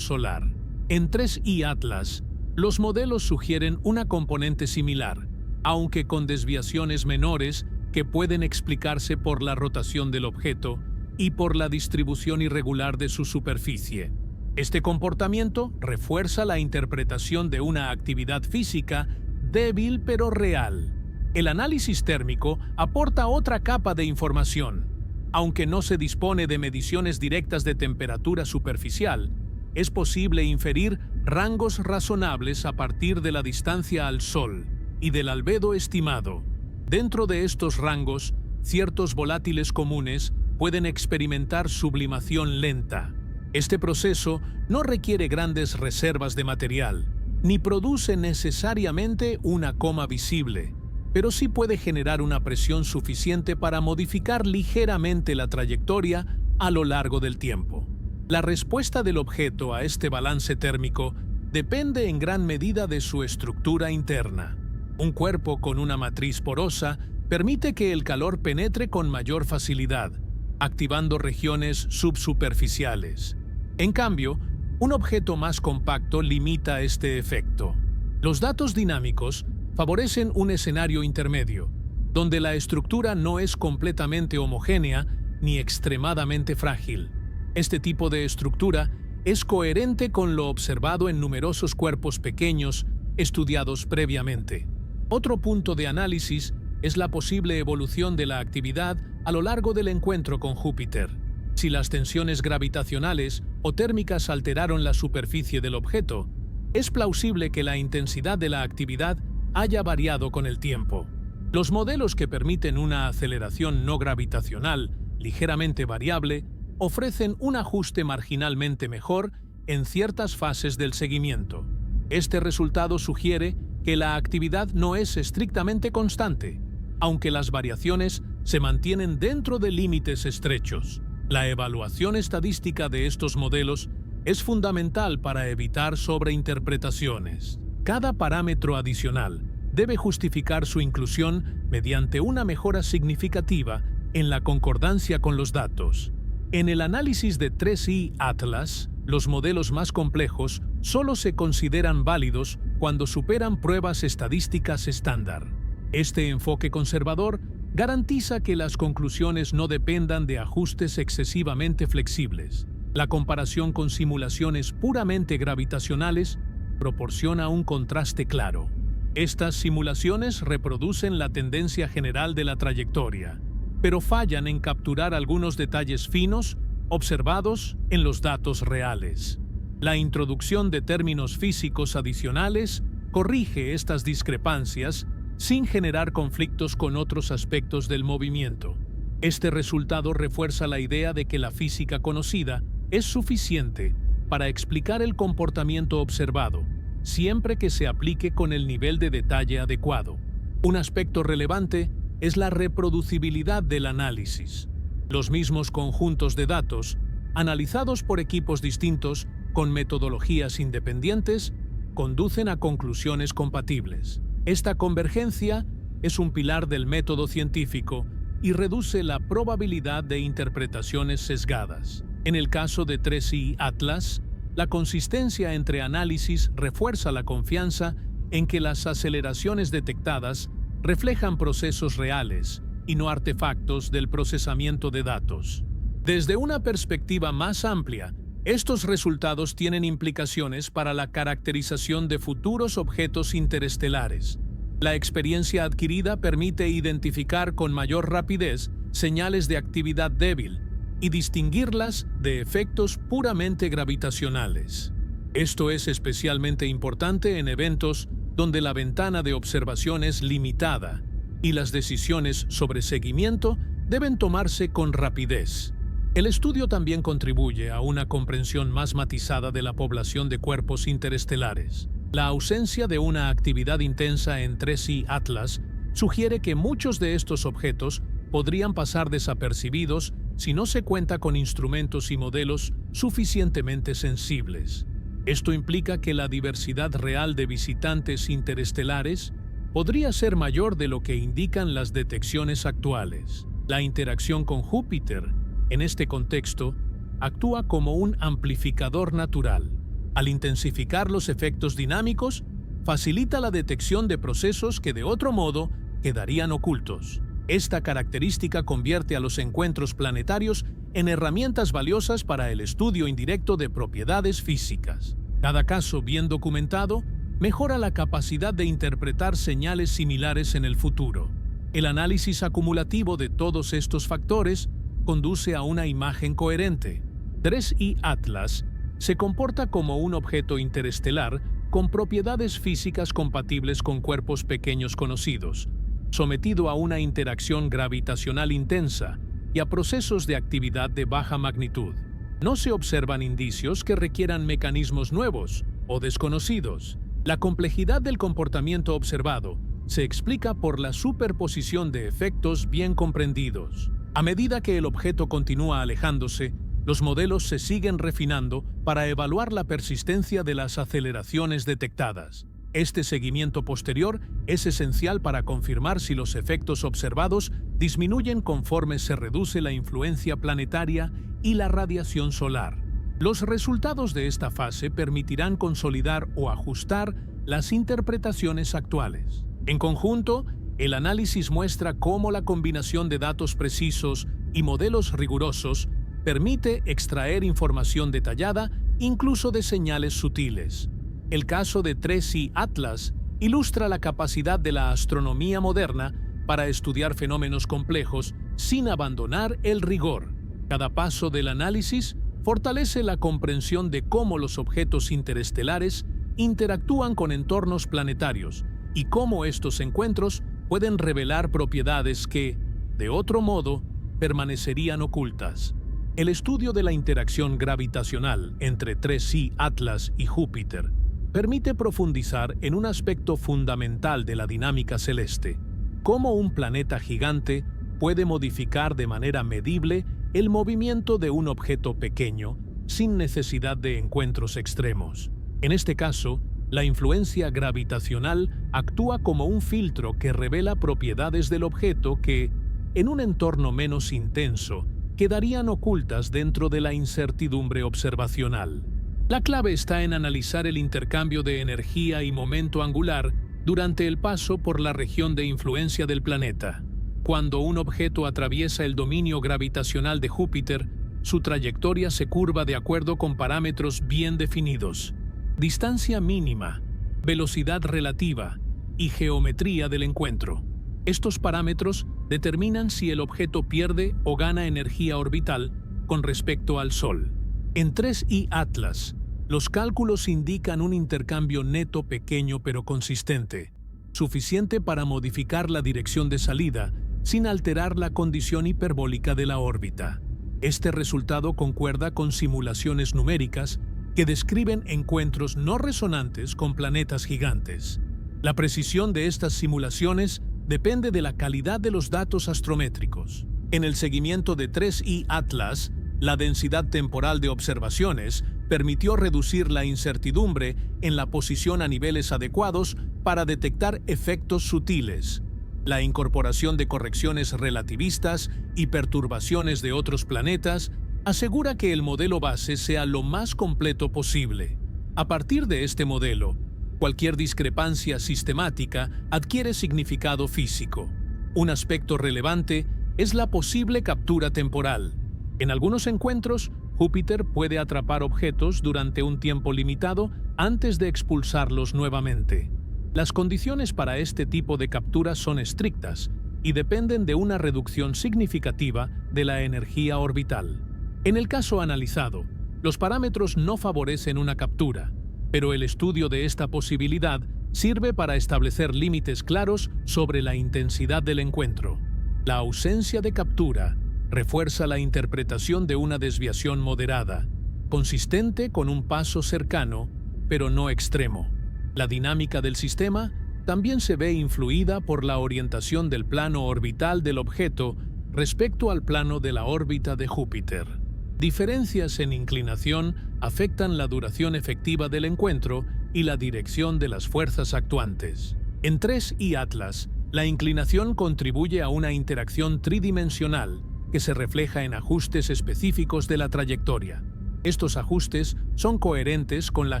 solar. En 3I Atlas, los modelos sugieren una componente similar, aunque con desviaciones menores que pueden explicarse por la rotación del objeto y por la distribución irregular de su superficie. Este comportamiento refuerza la interpretación de una actividad física débil pero real. El análisis térmico aporta otra capa de información. Aunque no se dispone de mediciones directas de temperatura superficial, es posible inferir rangos razonables a partir de la distancia al Sol y del albedo estimado. Dentro de estos rangos, ciertos volátiles comunes pueden experimentar sublimación lenta. Este proceso no requiere grandes reservas de material, ni produce necesariamente una coma visible, pero sí puede generar una presión suficiente para modificar ligeramente la trayectoria a lo largo del tiempo. La respuesta del objeto a este balance térmico depende en gran medida de su estructura interna. Un cuerpo con una matriz porosa permite que el calor penetre con mayor facilidad, activando regiones subsuperficiales. En cambio, un objeto más compacto limita este efecto. Los datos dinámicos favorecen un escenario intermedio, donde la estructura no es completamente homogénea ni extremadamente frágil. Este tipo de estructura es coherente con lo observado en numerosos cuerpos pequeños estudiados previamente. Otro punto de análisis es la posible evolución de la actividad a lo largo del encuentro con Júpiter. Si las tensiones gravitacionales o térmicas alteraron la superficie del objeto, es plausible que la intensidad de la actividad haya variado con el tiempo. Los modelos que permiten una aceleración no gravitacional ligeramente variable ofrecen un ajuste marginalmente mejor en ciertas fases del seguimiento. Este resultado sugiere que la actividad no es estrictamente constante, aunque las variaciones se mantienen dentro de límites estrechos. La evaluación estadística de estos modelos es fundamental para evitar sobreinterpretaciones. Cada parámetro adicional debe justificar su inclusión mediante una mejora significativa en la concordancia con los datos. En el análisis de 3I Atlas, los modelos más complejos solo se consideran válidos cuando superan pruebas estadísticas estándar. Este enfoque conservador garantiza que las conclusiones no dependan de ajustes excesivamente flexibles. La comparación con simulaciones puramente gravitacionales proporciona un contraste claro. Estas simulaciones reproducen la tendencia general de la trayectoria, pero fallan en capturar algunos detalles finos observados en los datos reales. La introducción de términos físicos adicionales corrige estas discrepancias sin generar conflictos con otros aspectos del movimiento. Este resultado refuerza la idea de que la física conocida es suficiente para explicar el comportamiento observado, siempre que se aplique con el nivel de detalle adecuado. Un aspecto relevante es la reproducibilidad del análisis. Los mismos conjuntos de datos, analizados por equipos distintos con metodologías independientes, conducen a conclusiones compatibles. Esta convergencia es un pilar del método científico y reduce la probabilidad de interpretaciones sesgadas. En el caso de 3I Atlas, la consistencia entre análisis refuerza la confianza en que las aceleraciones detectadas reflejan procesos reales y no artefactos del procesamiento de datos. Desde una perspectiva más amplia, estos resultados tienen implicaciones para la caracterización de futuros objetos interestelares. La experiencia adquirida permite identificar con mayor rapidez señales de actividad débil, y distinguirlas de efectos puramente gravitacionales. Esto es especialmente importante en eventos donde la ventana de observación es limitada y las decisiones sobre seguimiento deben tomarse con rapidez. El estudio también contribuye a una comprensión más matizada de la población de cuerpos interestelares. La ausencia de una actividad intensa en 3I Atlas sugiere que muchos de estos objetos podrían pasar desapercibidos si no se cuenta con instrumentos y modelos suficientemente sensibles. Esto implica que la diversidad real de visitantes interestelares podría ser mayor de lo que indican las detecciones actuales. La interacción con Júpiter, en este contexto, actúa como un amplificador natural. Al intensificar los efectos dinámicos, facilita la detección de procesos que de otro modo quedarían ocultos. Esta característica convierte a los encuentros planetarios en herramientas valiosas para el estudio indirecto de propiedades físicas. Cada caso bien documentado mejora la capacidad de interpretar señales similares en el futuro. El análisis acumulativo de todos estos factores conduce a una imagen coherente. 3I Atlas se comporta como un objeto interestelar con propiedades físicas compatibles con cuerpos pequeños conocidos, sometido a una interacción gravitacional intensa y a procesos de actividad de baja magnitud. No se observan indicios que requieran mecanismos nuevos o desconocidos. La complejidad del comportamiento observado se explica por la superposición de efectos bien comprendidos. A medida que el objeto continúa alejándose, los modelos se siguen refinando para evaluar la persistencia de las aceleraciones detectadas. Este seguimiento posterior es esencial para confirmar si los efectos observados disminuyen conforme se reduce la influencia planetaria y la radiación solar. Los resultados de esta fase permitirán consolidar o ajustar las interpretaciones actuales. En conjunto, el análisis muestra cómo la combinación de datos precisos y modelos rigurosos permite extraer información detallada, incluso de señales sutiles. El caso de 3I Atlas ilustra la capacidad de la astronomía moderna para estudiar fenómenos complejos sin abandonar el rigor. Cada paso del análisis fortalece la comprensión de cómo los objetos interestelares interactúan con entornos planetarios y cómo estos encuentros pueden revelar propiedades que, de otro modo, permanecerían ocultas. El estudio de la interacción gravitacional entre 3I Atlas y Júpiter permite profundizar en un aspecto fundamental de la dinámica celeste: cómo un planeta gigante puede modificar de manera medible el movimiento de un objeto pequeño sin necesidad de encuentros extremos. En este caso, la influencia gravitacional actúa como un filtro que revela propiedades del objeto que, en un entorno menos intenso, quedarían ocultas dentro de la incertidumbre observacional. La clave está en analizar el intercambio de energía y momento angular durante el paso por la región de influencia del planeta. Cuando un objeto atraviesa el dominio gravitacional de Júpiter, su trayectoria se curva de acuerdo con parámetros bien definidos: distancia mínima, velocidad relativa y geometría del encuentro. Estos parámetros determinan si el objeto pierde o gana energía orbital con respecto al Sol. En 3I Atlas, los cálculos indican un intercambio neto pequeño pero consistente, suficiente para modificar la dirección de salida sin alterar la condición hiperbólica de la órbita. Este resultado concuerda con simulaciones numéricas que describen encuentros no resonantes con planetas gigantes. La precisión de estas simulaciones depende de la calidad de los datos astrométricos. En el seguimiento de 3I Atlas, la densidad temporal de observaciones permitió reducir la incertidumbre en la posición a niveles adecuados para detectar efectos sutiles. La incorporación de correcciones relativistas y perturbaciones de otros planetas asegura que el modelo base sea lo más completo posible. A partir de este modelo, cualquier discrepancia sistemática adquiere significado físico. Un aspecto relevante es la posible captura temporal. En algunos encuentros, Júpiter puede atrapar objetos durante un tiempo limitado antes de expulsarlos nuevamente. Las condiciones para este tipo de captura son estrictas y dependen de una reducción significativa de la energía orbital. En el caso analizado, los parámetros no favorecen una captura, pero el estudio de esta posibilidad sirve para establecer límites claros sobre la intensidad del encuentro. La ausencia de captura refuerza la interpretación de una desviación moderada, consistente con un paso cercano, pero no extremo. La dinámica del sistema también se ve influida por la orientación del plano orbital del objeto respecto al plano de la órbita de Júpiter. Diferencias en inclinación afectan la duración efectiva del encuentro y la dirección de las fuerzas actuantes. En 3I Atlas, la inclinación contribuye a una interacción tridimensional que se refleja en ajustes específicos de la trayectoria. Estos ajustes son coherentes con la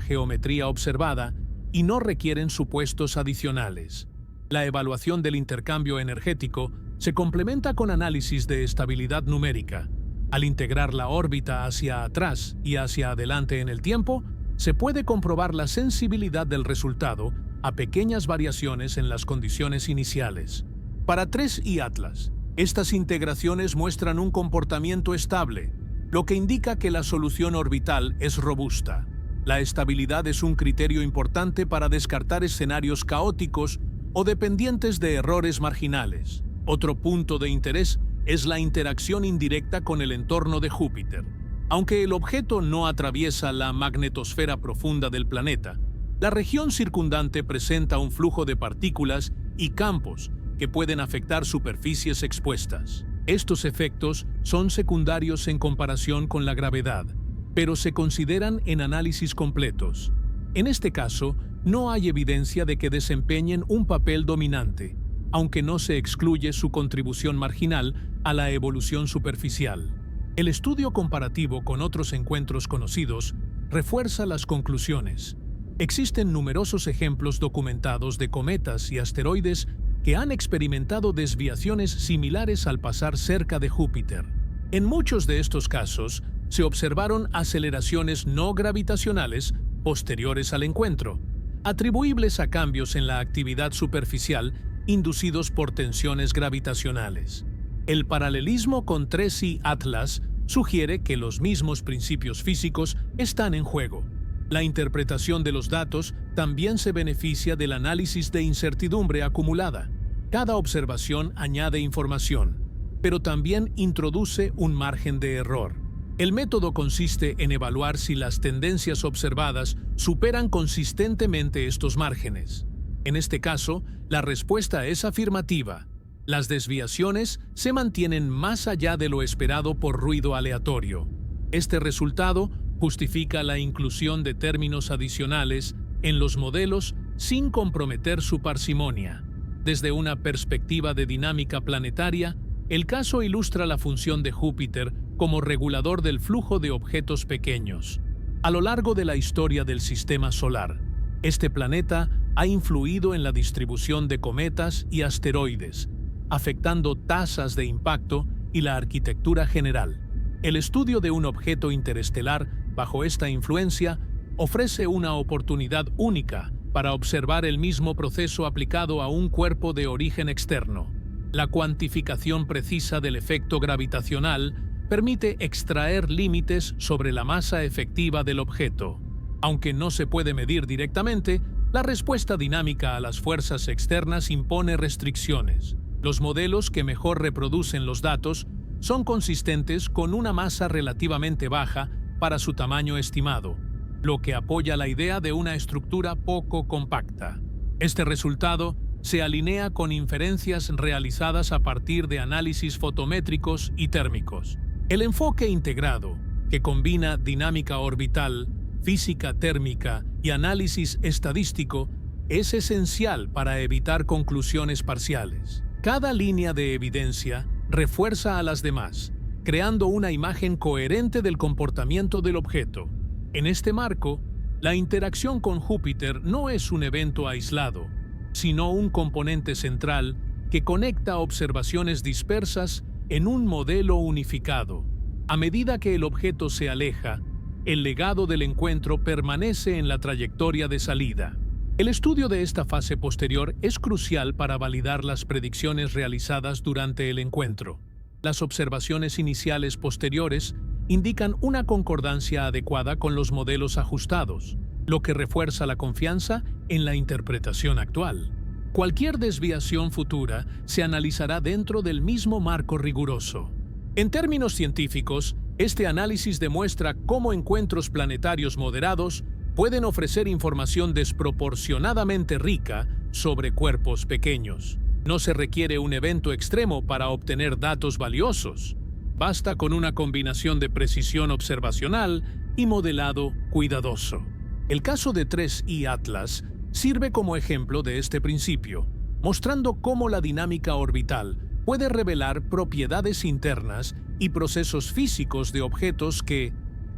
geometría observada y no requieren supuestos adicionales. La evaluación del intercambio energético se complementa con análisis de estabilidad numérica. Al integrar la órbita hacia atrás y hacia adelante en el tiempo, se puede comprobar la sensibilidad del resultado a pequeñas variaciones en las condiciones iniciales. Para 3I Atlas, estas integraciones muestran un comportamiento estable, lo que indica que la solución orbital es robusta. La estabilidad es un criterio importante para descartar escenarios caóticos o dependientes de errores marginales. Otro punto de interés es la interacción indirecta con el entorno de Júpiter. Aunque el objeto no atraviesa la magnetosfera profunda del planeta, la región circundante presenta un flujo de partículas y campos que pueden afectar superficies expuestas. Estos efectos son secundarios en comparación con la gravedad, pero se consideran en análisis completos. En este caso, no hay evidencia de que desempeñen un papel dominante, aunque no se excluye su contribución marginal a la evolución superficial. El estudio comparativo con otros encuentros conocidos refuerza las conclusiones. Existen numerosos ejemplos documentados de cometas y asteroides que han experimentado desviaciones similares al pasar cerca de Júpiter. En muchos de estos casos, se observaron aceleraciones no gravitacionales posteriores al encuentro, atribuibles a cambios en la actividad superficial inducidos por tensiones gravitacionales. El paralelismo con 3I Atlas sugiere que los mismos principios físicos están en juego. La interpretación de los datos también se beneficia del análisis de incertidumbre acumulada. Cada observación añade información, pero también introduce un margen de error. El método consiste en evaluar si las tendencias observadas superan consistentemente estos márgenes. En este caso, la respuesta es afirmativa. Las desviaciones se mantienen más allá de lo esperado por ruido aleatorio. Este resultado justifica la inclusión de términos adicionales en los modelos sin comprometer su parsimonia. Desde una perspectiva de dinámica planetaria, el caso ilustra la función de Júpiter como regulador del flujo de objetos pequeños. A lo largo de la historia del sistema solar, este planeta ha influido en la distribución de cometas y asteroides, afectando tasas de impacto y la arquitectura general. El estudio de un objeto interestelar bajo esta influencia ofrece una oportunidad única para observar el mismo proceso aplicado a un cuerpo de origen externo. La cuantificación precisa del efecto gravitacional permite extraer límites sobre la masa efectiva del objeto. Aunque no se puede medir directamente, la respuesta dinámica a las fuerzas externas impone restricciones. Los modelos que mejor reproducen los datos son consistentes con una masa relativamente baja para su tamaño estimado, lo que apoya la idea de una estructura poco compacta. Este resultado se alinea con inferencias realizadas a partir de análisis fotométricos y térmicos. El enfoque integrado, que combina dinámica orbital, física térmica y análisis estadístico, es esencial para evitar conclusiones parciales. Cada línea de evidencia refuerza a las demás, creando una imagen coherente del comportamiento del objeto. En este marco, la interacción con Júpiter no es un evento aislado, sino un componente central que conecta observaciones dispersas en un modelo unificado. A medida que el objeto se aleja, el legado del encuentro permanece en la trayectoria de salida. El estudio de esta fase posterior es crucial para validar las predicciones realizadas durante el encuentro. Las observaciones iniciales posteriores indican una concordancia adecuada con los modelos ajustados, lo que refuerza la confianza en la interpretación actual. Cualquier desviación futura se analizará dentro del mismo marco riguroso. En términos científicos, este análisis demuestra cómo encuentros planetarios moderados pueden ofrecer información desproporcionadamente rica sobre cuerpos pequeños. No se requiere un evento extremo para obtener datos valiosos. Basta con una combinación de precisión observacional y modelado cuidadoso. El caso de 3I Atlas sirve como ejemplo de este principio, mostrando cómo la dinámica orbital puede revelar propiedades internas y procesos físicos de objetos que,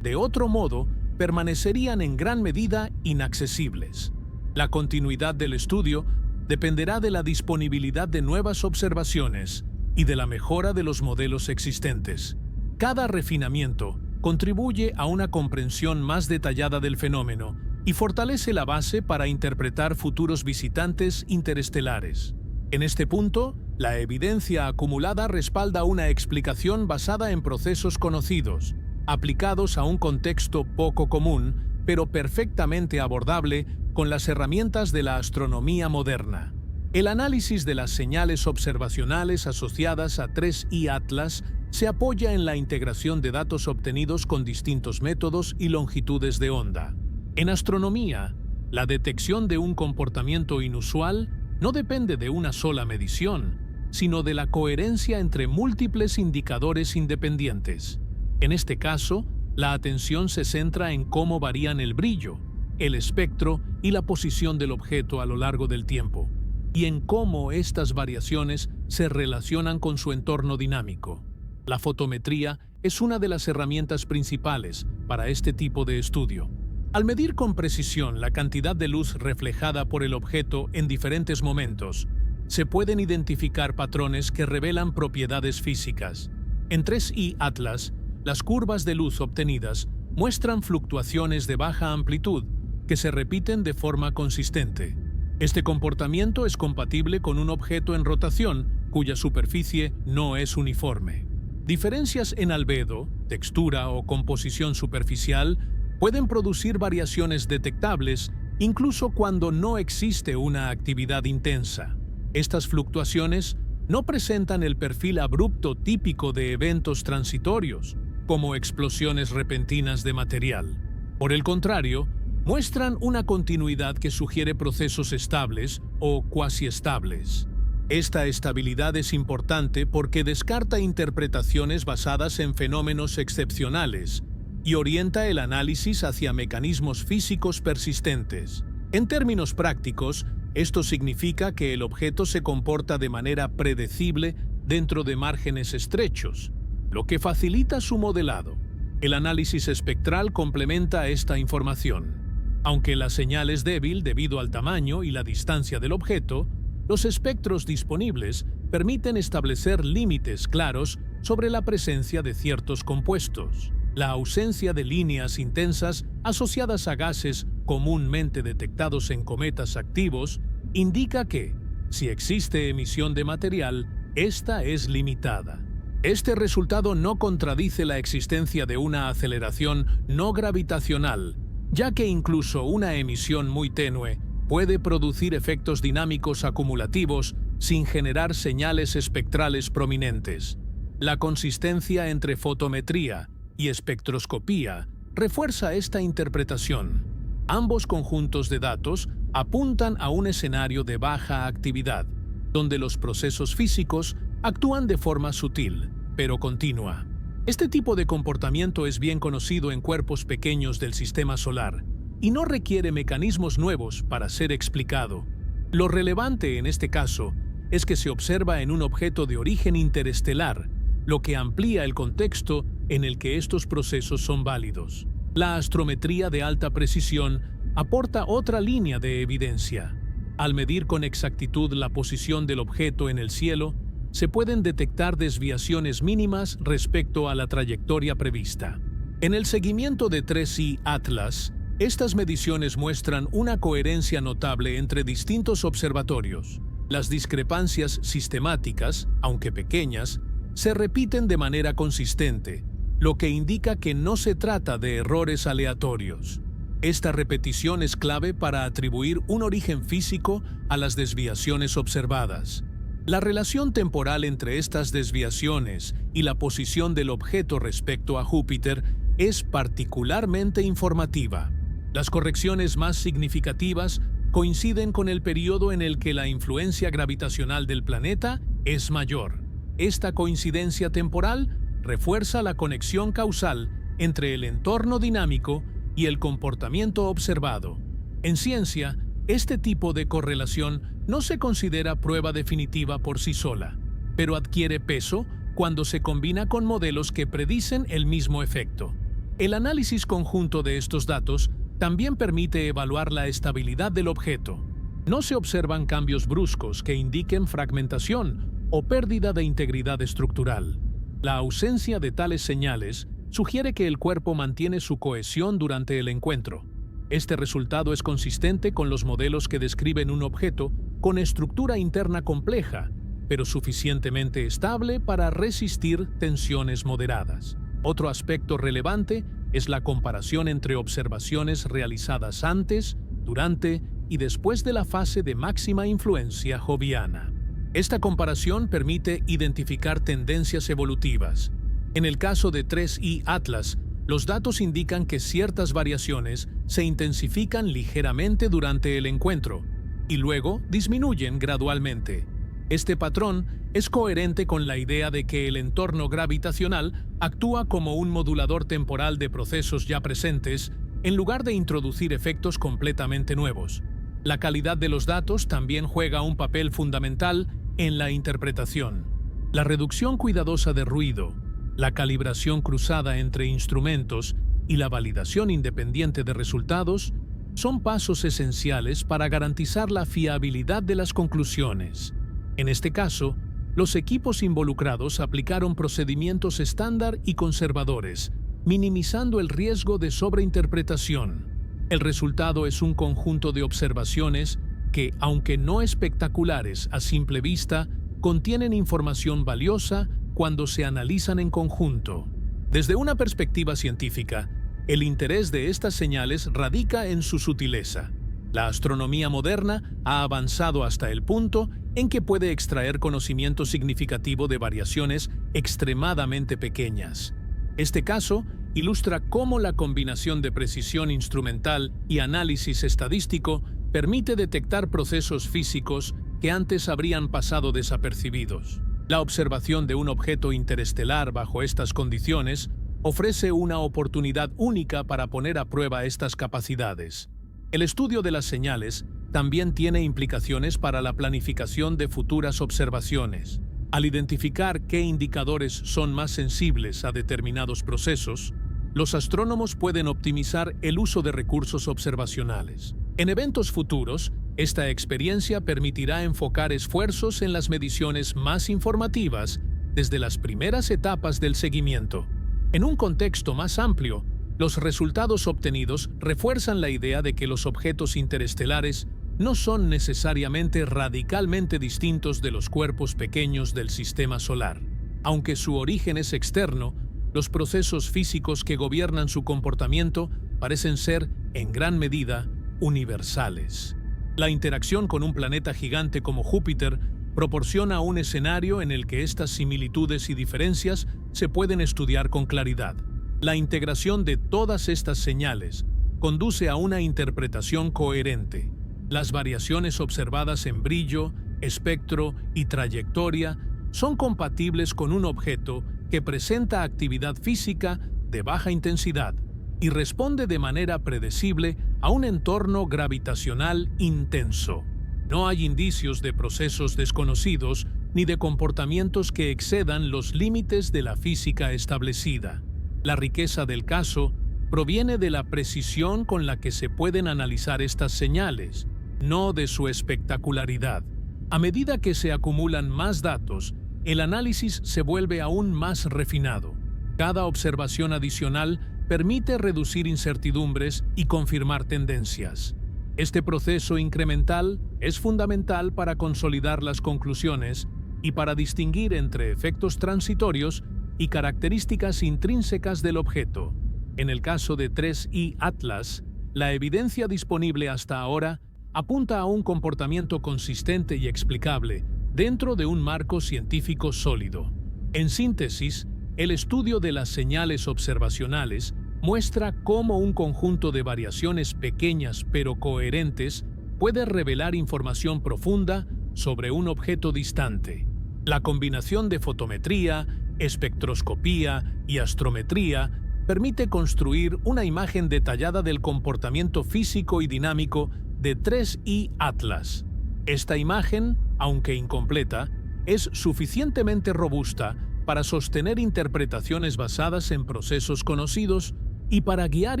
de otro modo, permanecerían en gran medida inaccesibles. La continuidad del estudio dependerá de la disponibilidad de nuevas observaciones y de la mejora de los modelos existentes. Cada refinamiento contribuye a una comprensión más detallada del fenómeno y fortalece la base para interpretar futuros visitantes interestelares. En este punto, la evidencia acumulada respalda una explicación basada en procesos conocidos, aplicados a un contexto poco común, pero perfectamente abordable con las herramientas de la astronomía moderna. El análisis de las señales observacionales asociadas a 3I Atlas se apoya en la integración de datos obtenidos con distintos métodos y longitudes de onda. En astronomía, la detección de un comportamiento inusual no depende de una sola medición, sino de la coherencia entre múltiples indicadores independientes. En este caso, la atención se centra en cómo varían el brillo, el espectro y la posición del objeto a lo largo del tiempo, y en cómo estas variaciones se relacionan con su entorno dinámico. La fotometría es una de las herramientas principales para este tipo de estudio. Al medir con precisión la cantidad de luz reflejada por el objeto en diferentes momentos, se pueden identificar patrones que revelan propiedades físicas. En 3I Atlas, las curvas de luz obtenidas muestran fluctuaciones de baja amplitud que se repiten de forma consistente. Este comportamiento es compatible con un objeto en rotación cuya superficie no es uniforme. Diferencias en albedo, textura o composición superficial pueden producir variaciones detectables incluso cuando no existe una actividad intensa. Estas fluctuaciones no presentan el perfil abrupto típico de eventos transitorios, como explosiones repentinas de material. Por el contrario, muestran una continuidad que sugiere procesos estables o cuasi estables. Esta estabilidad es importante porque descarta interpretaciones basadas en fenómenos excepcionales y orienta el análisis hacia mecanismos físicos persistentes. En términos prácticos, esto significa que el objeto se comporta de manera predecible dentro de márgenes estrechos, lo que facilita su modelado. El análisis espectral complementa esta información. Aunque la señal es débil debido al tamaño y la distancia del objeto, los espectros disponibles permiten establecer límites claros sobre la presencia de ciertos compuestos. La ausencia de líneas intensas asociadas a gases comúnmente detectados en cometas activos indica que, si existe emisión de material, esta es limitada. Este resultado no contradice la existencia de una aceleración no gravitacional, ya que incluso una emisión muy tenue puede producir efectos dinámicos acumulativos sin generar señales espectrales prominentes. La consistencia entre fotometría y espectroscopía refuerza esta interpretación. Ambos conjuntos de datos apuntan a un escenario de baja actividad, donde los procesos físicos actúan de forma sutil, pero continua. Este tipo de comportamiento es bien conocido en cuerpos pequeños del sistema solar y no requiere mecanismos nuevos para ser explicado. Lo relevante en este caso es que se observa en un objeto de origen interestelar, lo que amplía el contexto en el que estos procesos son válidos. La astrometría de alta precisión aporta otra línea de evidencia. Al medir con exactitud la posición del objeto en el cielo, se pueden detectar desviaciones mínimas respecto a la trayectoria prevista. En el seguimiento de 3I Atlas, estas mediciones muestran una coherencia notable entre distintos observatorios. Las discrepancias sistemáticas, aunque pequeñas, se repiten de manera consistente, lo que indica que no se trata de errores aleatorios. Esta repetición es clave para atribuir un origen físico a las desviaciones observadas. La relación temporal entre estas desviaciones y la posición del objeto respecto a Júpiter es particularmente informativa. Las correcciones más significativas coinciden con el periodo en el que la influencia gravitacional del planeta es mayor. Esta coincidencia temporal refuerza la conexión causal entre el entorno dinámico y el comportamiento observado. En ciencia, este tipo de correlación no se considera prueba definitiva por sí sola, pero adquiere peso cuando se combina con modelos que predicen el mismo efecto. El análisis conjunto de estos datos también permite evaluar la estabilidad del objeto. No se observan cambios bruscos que indiquen fragmentación o pérdida de integridad estructural. La ausencia de tales señales sugiere que el cuerpo mantiene su cohesión durante el encuentro. Este resultado es consistente con los modelos que describen un objeto con estructura interna compleja, pero suficientemente estable para resistir tensiones moderadas. Otro aspecto relevante es la comparación entre observaciones realizadas antes, durante y después de la fase de máxima influencia joviana. Esta comparación permite identificar tendencias evolutivas. En el caso de 3I Atlas, los datos indican que ciertas variaciones se intensifican ligeramente durante el encuentro y luego disminuyen gradualmente. Este patrón es coherente con la idea de que el entorno gravitacional actúa como un modulador temporal de procesos ya presentes en lugar de introducir efectos completamente nuevos. La calidad de los datos también juega un papel fundamental en la interpretación. La reducción cuidadosa de ruido, la calibración cruzada entre instrumentos y la validación independiente de resultados son pasos esenciales para garantizar la fiabilidad de las conclusiones. En este caso, los equipos involucrados aplicaron procedimientos estándar y conservadores, minimizando el riesgo de sobreinterpretación. El resultado es un conjunto de observaciones que, aunque no espectaculares a simple vista, contienen información valiosa cuando se analizan en conjunto. Desde una perspectiva científica, el interés de estas señales radica en su sutileza. La astronomía moderna ha avanzado hasta el punto en que puede extraer conocimiento significativo de variaciones extremadamente pequeñas. Este caso ilustra cómo la combinación de precisión instrumental y análisis estadístico permite detectar procesos físicos que antes habrían pasado desapercibidos. La observación de un objeto interestelar bajo estas condiciones ofrece una oportunidad única para poner a prueba estas capacidades. El estudio de las señales también tiene implicaciones para la planificación de futuras observaciones. Al identificar qué indicadores son más sensibles a determinados procesos, los astrónomos pueden optimizar el uso de recursos observacionales. En eventos futuros, esta experiencia permitirá enfocar esfuerzos en las mediciones más informativas desde las primeras etapas del seguimiento. En un contexto más amplio, los resultados obtenidos refuerzan la idea de que los objetos interestelares no son necesariamente radicalmente distintos de los cuerpos pequeños del sistema solar. Aunque su origen es externo, los procesos físicos que gobiernan su comportamiento parecen ser, en gran medida, universales. La interacción con un planeta gigante como Júpiter proporciona un escenario en el que estas similitudes y diferencias se pueden estudiar con claridad. La integración de todas estas señales conduce a una interpretación coherente. Las variaciones observadas en brillo, espectro y trayectoria son compatibles con un objeto que presenta actividad física de baja intensidad y responde de manera predecible a un entorno gravitacional intenso. No hay indicios de procesos desconocidos ni de comportamientos que excedan los límites de la física establecida. La riqueza del caso proviene de la precisión con la que se pueden analizar estas señales, no de su espectacularidad. A medida que se acumulan más datos, el análisis se vuelve aún más refinado. Cada observación adicional permite reducir incertidumbres y confirmar tendencias. Este proceso incremental es fundamental para consolidar las conclusiones y para distinguir entre efectos transitorios y características intrínsecas del objeto. En el caso de 3I Atlas, la evidencia disponible hasta ahora apunta a un comportamiento consistente y explicable dentro de un marco científico sólido. En síntesis, el estudio de las señales observacionales muestra cómo un conjunto de variaciones pequeñas pero coherentes puede revelar información profunda sobre un objeto distante. La combinación de fotometría, espectroscopía y astrometría permite construir una imagen detallada del comportamiento físico y dinámico de 3I Atlas. Esta imagen, aunque incompleta, es suficientemente robusta para sostener interpretaciones basadas en procesos conocidos y para guiar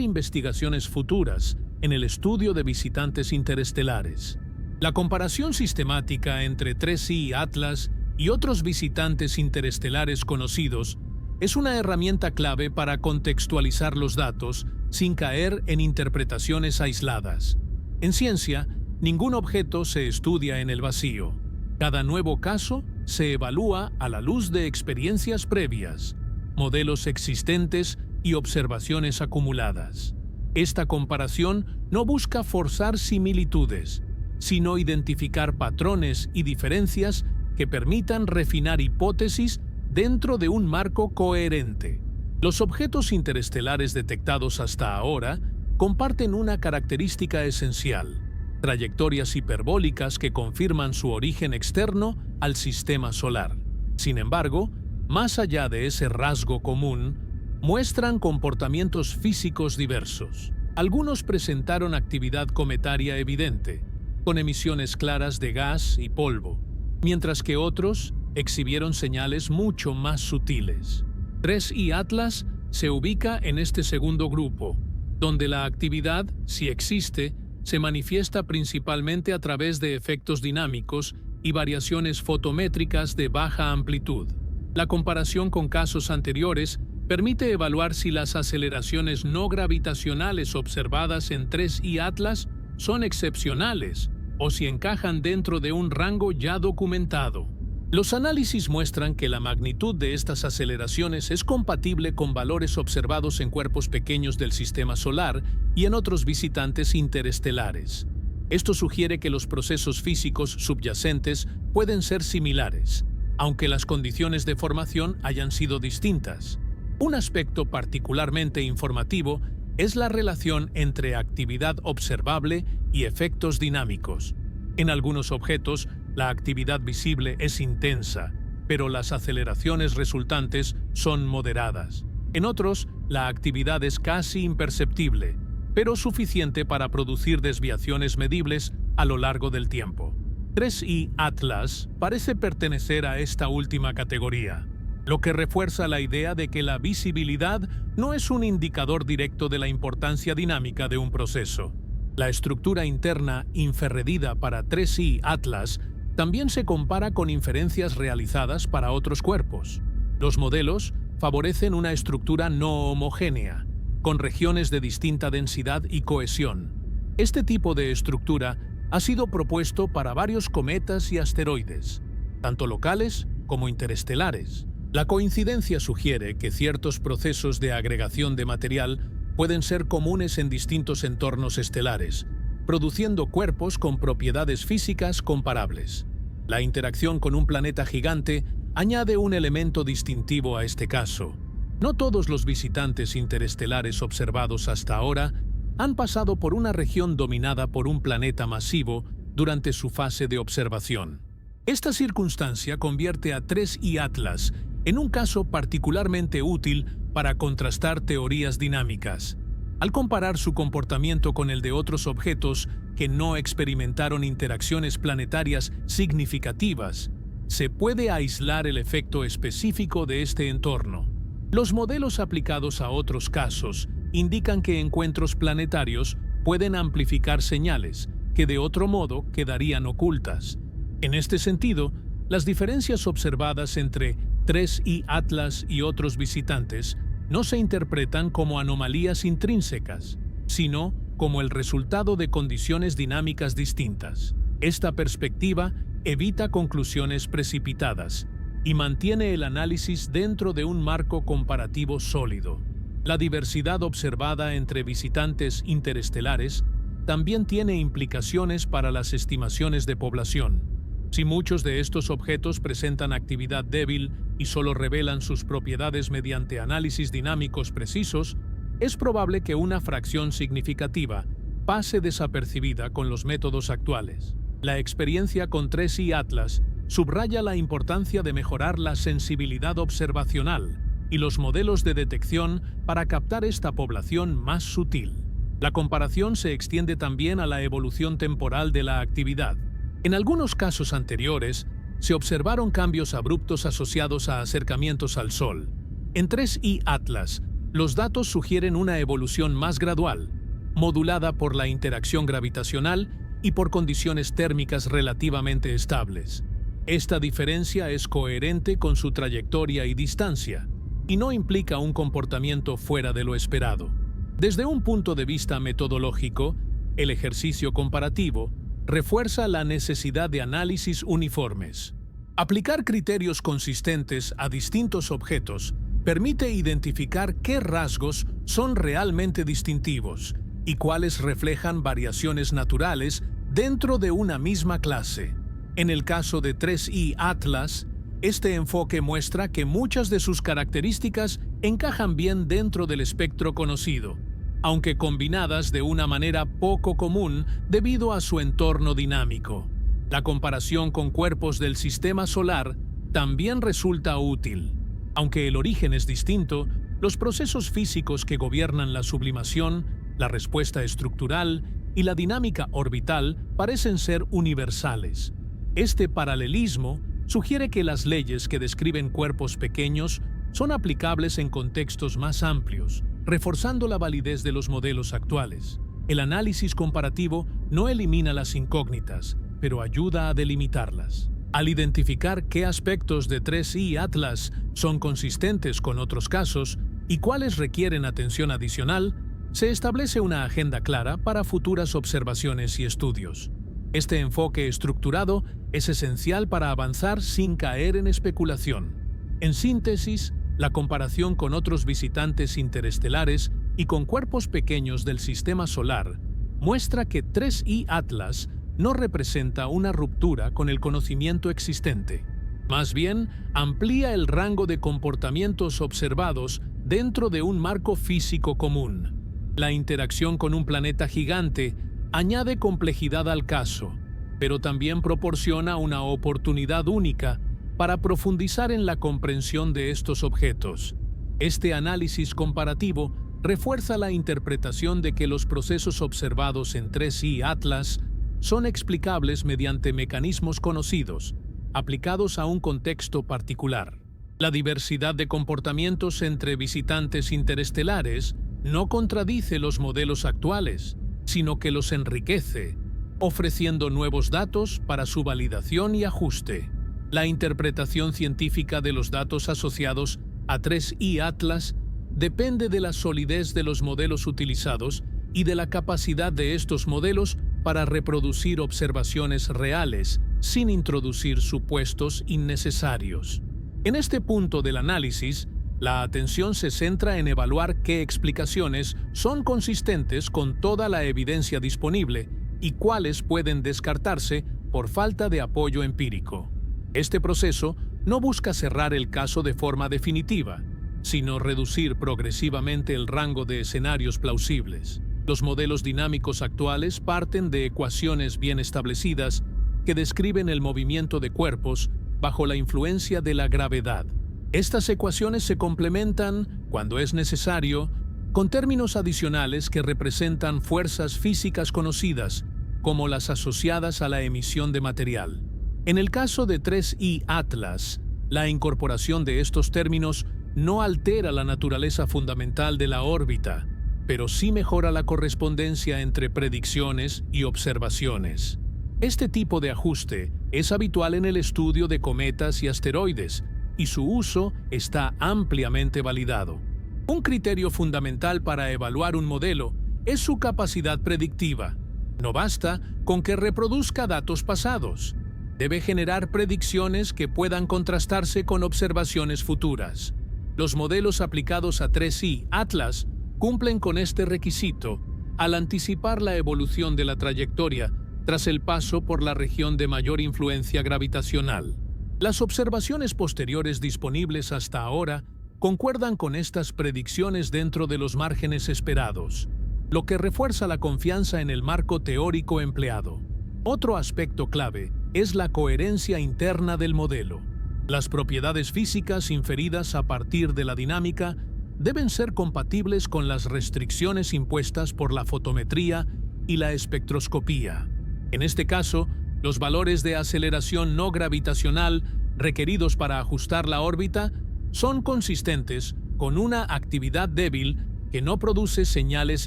investigaciones futuras en el estudio de visitantes interestelares. La comparación sistemática entre 3I Atlas y otros visitantes interestelares conocidos es una herramienta clave para contextualizar los datos sin caer en interpretaciones aisladas. En ciencia, ningún objeto se estudia en el vacío. Cada nuevo caso se evalúa a la luz de experiencias previas, modelos existentes y observaciones acumuladas. Esta comparación no busca forzar similitudes, sino identificar patrones y diferencias que permitan refinar hipótesis dentro de un marco coherente. Los objetos interestelares detectados hasta ahora comparten una característica esencial: trayectorias hiperbólicas que confirman su origen externo al sistema solar. Sin embargo, más allá de ese rasgo común, muestran comportamientos físicos diversos. Algunos presentaron actividad cometaria evidente, con emisiones claras de gas y polvo, mientras que otros exhibieron señales mucho más sutiles. 3I Atlas se ubica en este segundo grupo, donde la actividad, si existe, se manifiesta principalmente a través de efectos dinámicos y variaciones fotométricas de baja amplitud. La comparación con casos anteriores permite evaluar si las aceleraciones no gravitacionales observadas en 3I Atlas son excepcionales o si encajan dentro de un rango ya documentado. Los análisis muestran que la magnitud de estas aceleraciones es compatible con valores observados en cuerpos pequeños del sistema solar y en otros visitantes interestelares. Esto sugiere que los procesos físicos subyacentes pueden ser similares, aunque las condiciones de formación hayan sido distintas. Un aspecto particularmente informativo es la relación entre actividad observable y efectos dinámicos. En algunos objetos, la actividad visible es intensa, pero las aceleraciones resultantes son moderadas. En otros, la actividad es casi imperceptible, pero suficiente para producir desviaciones medibles a lo largo del tiempo. 3I Atlas parece pertenecer a esta última categoría, lo que refuerza la idea de que la visibilidad no es un indicador directo de la importancia dinámica de un proceso. La estructura interna inferredida para 3I Atlas también se compara con inferencias realizadas para otros cuerpos. Los modelos favorecen una estructura no homogénea, con regiones de distinta densidad y cohesión. Este tipo de estructura ha sido propuesto para varios cometas y asteroides, tanto locales como interestelares. La coincidencia sugiere que ciertos procesos de agregación de material pueden ser comunes en distintos entornos estelares, produciendo cuerpos con propiedades físicas comparables. La interacción con un planeta gigante añade un elemento distintivo a este caso. No todos los visitantes interestelares observados hasta ahora han pasado por una región dominada por un planeta masivo durante su fase de observación. Esta circunstancia convierte a 3I Atlas en un caso particularmente útil para contrastar teorías dinámicas. Al comparar su comportamiento con el de otros objetos que no experimentaron interacciones planetarias significativas, se puede aislar el efecto específico de este entorno. Los modelos aplicados a otros casos indican que encuentros planetarios pueden amplificar señales que de otro modo quedarían ocultas. En este sentido, las diferencias observadas entre 3I Atlas y otros visitantes no se interpretan como anomalías intrínsecas, sino como el resultado de condiciones dinámicas distintas. Esta perspectiva evita conclusiones precipitadas y mantiene el análisis dentro de un marco comparativo sólido. La diversidad observada entre visitantes interestelares también tiene implicaciones para las estimaciones de población. Si muchos de estos objetos presentan actividad débil y solo revelan sus propiedades mediante análisis dinámicos precisos, es probable que una fracción significativa pase desapercibida con los métodos actuales. La experiencia con 3I Atlas subraya la importancia de mejorar la sensibilidad observacional y los modelos de detección para captar esta población más sutil. La comparación se extiende también a la evolución temporal de la actividad. En algunos casos anteriores, se observaron cambios abruptos asociados a acercamientos al Sol. En 3I Atlas, los datos sugieren una evolución más gradual, modulada por la interacción gravitacional y por condiciones térmicas relativamente estables. Esta diferencia es coherente con su trayectoria y distancia, y no implica un comportamiento fuera de lo esperado. Desde un punto de vista metodológico, el ejercicio comparativo refuerza la necesidad de análisis uniformes. Aplicar criterios consistentes a distintos objetos permite identificar qué rasgos son realmente distintivos y cuáles reflejan variaciones naturales dentro de una misma clase. En el caso de 3I Atlas, este enfoque muestra que muchas de sus características encajan bien dentro del espectro conocido, aunque combinadas de una manera poco común debido a su entorno dinámico. La comparación con cuerpos del sistema solar también resulta útil. Aunque el origen es distinto, los procesos físicos que gobiernan la sublimación, la respuesta estructural y la dinámica orbital parecen ser universales. Este paralelismo sugiere que las leyes que describen cuerpos pequeños son aplicables en contextos más amplios, reforzando la validez de los modelos actuales. El análisis comparativo no elimina las incógnitas, pero ayuda a delimitarlas. Al identificar qué aspectos de 3I Atlas son consistentes con otros casos y cuáles requieren atención adicional, se establece una agenda clara para futuras observaciones y estudios. Este enfoque estructurado es esencial para avanzar sin caer en especulación. En síntesis, la comparación con otros visitantes interestelares y con cuerpos pequeños del sistema solar muestra que 3I Atlas no representa una ruptura con el conocimiento existente. Más bien, amplía el rango de comportamientos observados dentro de un marco físico común. La interacción con un planeta gigante añade complejidad al caso, pero también proporciona una oportunidad única para profundizar en la comprensión de estos objetos. Este análisis comparativo refuerza la interpretación de que los procesos observados en 3I Atlas son explicables mediante mecanismos conocidos, aplicados a un contexto particular. La diversidad de comportamientos entre visitantes interestelares no contradice los modelos actuales, sino que los enriquece, ofreciendo nuevos datos para su validación y ajuste. La interpretación científica de los datos asociados a 3I Atlas depende de la solidez de los modelos utilizados y de la capacidad de estos modelos para reproducir observaciones reales sin introducir supuestos innecesarios. En este punto del análisis, la atención se centra en evaluar qué explicaciones son consistentes con toda la evidencia disponible y cuáles pueden descartarse por falta de apoyo empírico. Este proceso no busca cerrar el caso de forma definitiva, sino reducir progresivamente el rango de escenarios plausibles. Los modelos dinámicos actuales parten de ecuaciones bien establecidas que describen el movimiento de cuerpos bajo la influencia de la gravedad. Estas ecuaciones se complementan, cuando es necesario, con términos adicionales que representan fuerzas físicas conocidas, como las asociadas a la emisión de material. En el caso de 3I Atlas, la incorporación de estos términos no altera la naturaleza fundamental de la órbita, pero sí mejora la correspondencia entre predicciones y observaciones. Este tipo de ajuste es habitual en el estudio de cometas y asteroides, y su uso está ampliamente validado. Un criterio fundamental para evaluar un modelo es su capacidad predictiva. No basta con que reproduzca datos pasados. Debe generar predicciones que puedan contrastarse con observaciones futuras. Los modelos aplicados a 3i Atlas cumplen con este requisito al anticipar la evolución de la trayectoria tras el paso por la región de mayor influencia gravitacional. Las observaciones posteriores disponibles hasta ahora concuerdan con estas predicciones dentro de los márgenes esperados, lo que refuerza la confianza en el marco teórico empleado. Otro aspecto clave es la coherencia interna del modelo. Las propiedades físicas inferidas a partir de la dinámica deben ser compatibles con las restricciones impuestas por la fotometría y la espectroscopía. En este caso, los valores de aceleración no gravitacional requeridos para ajustar la órbita son consistentes con una actividad débil que no produce señales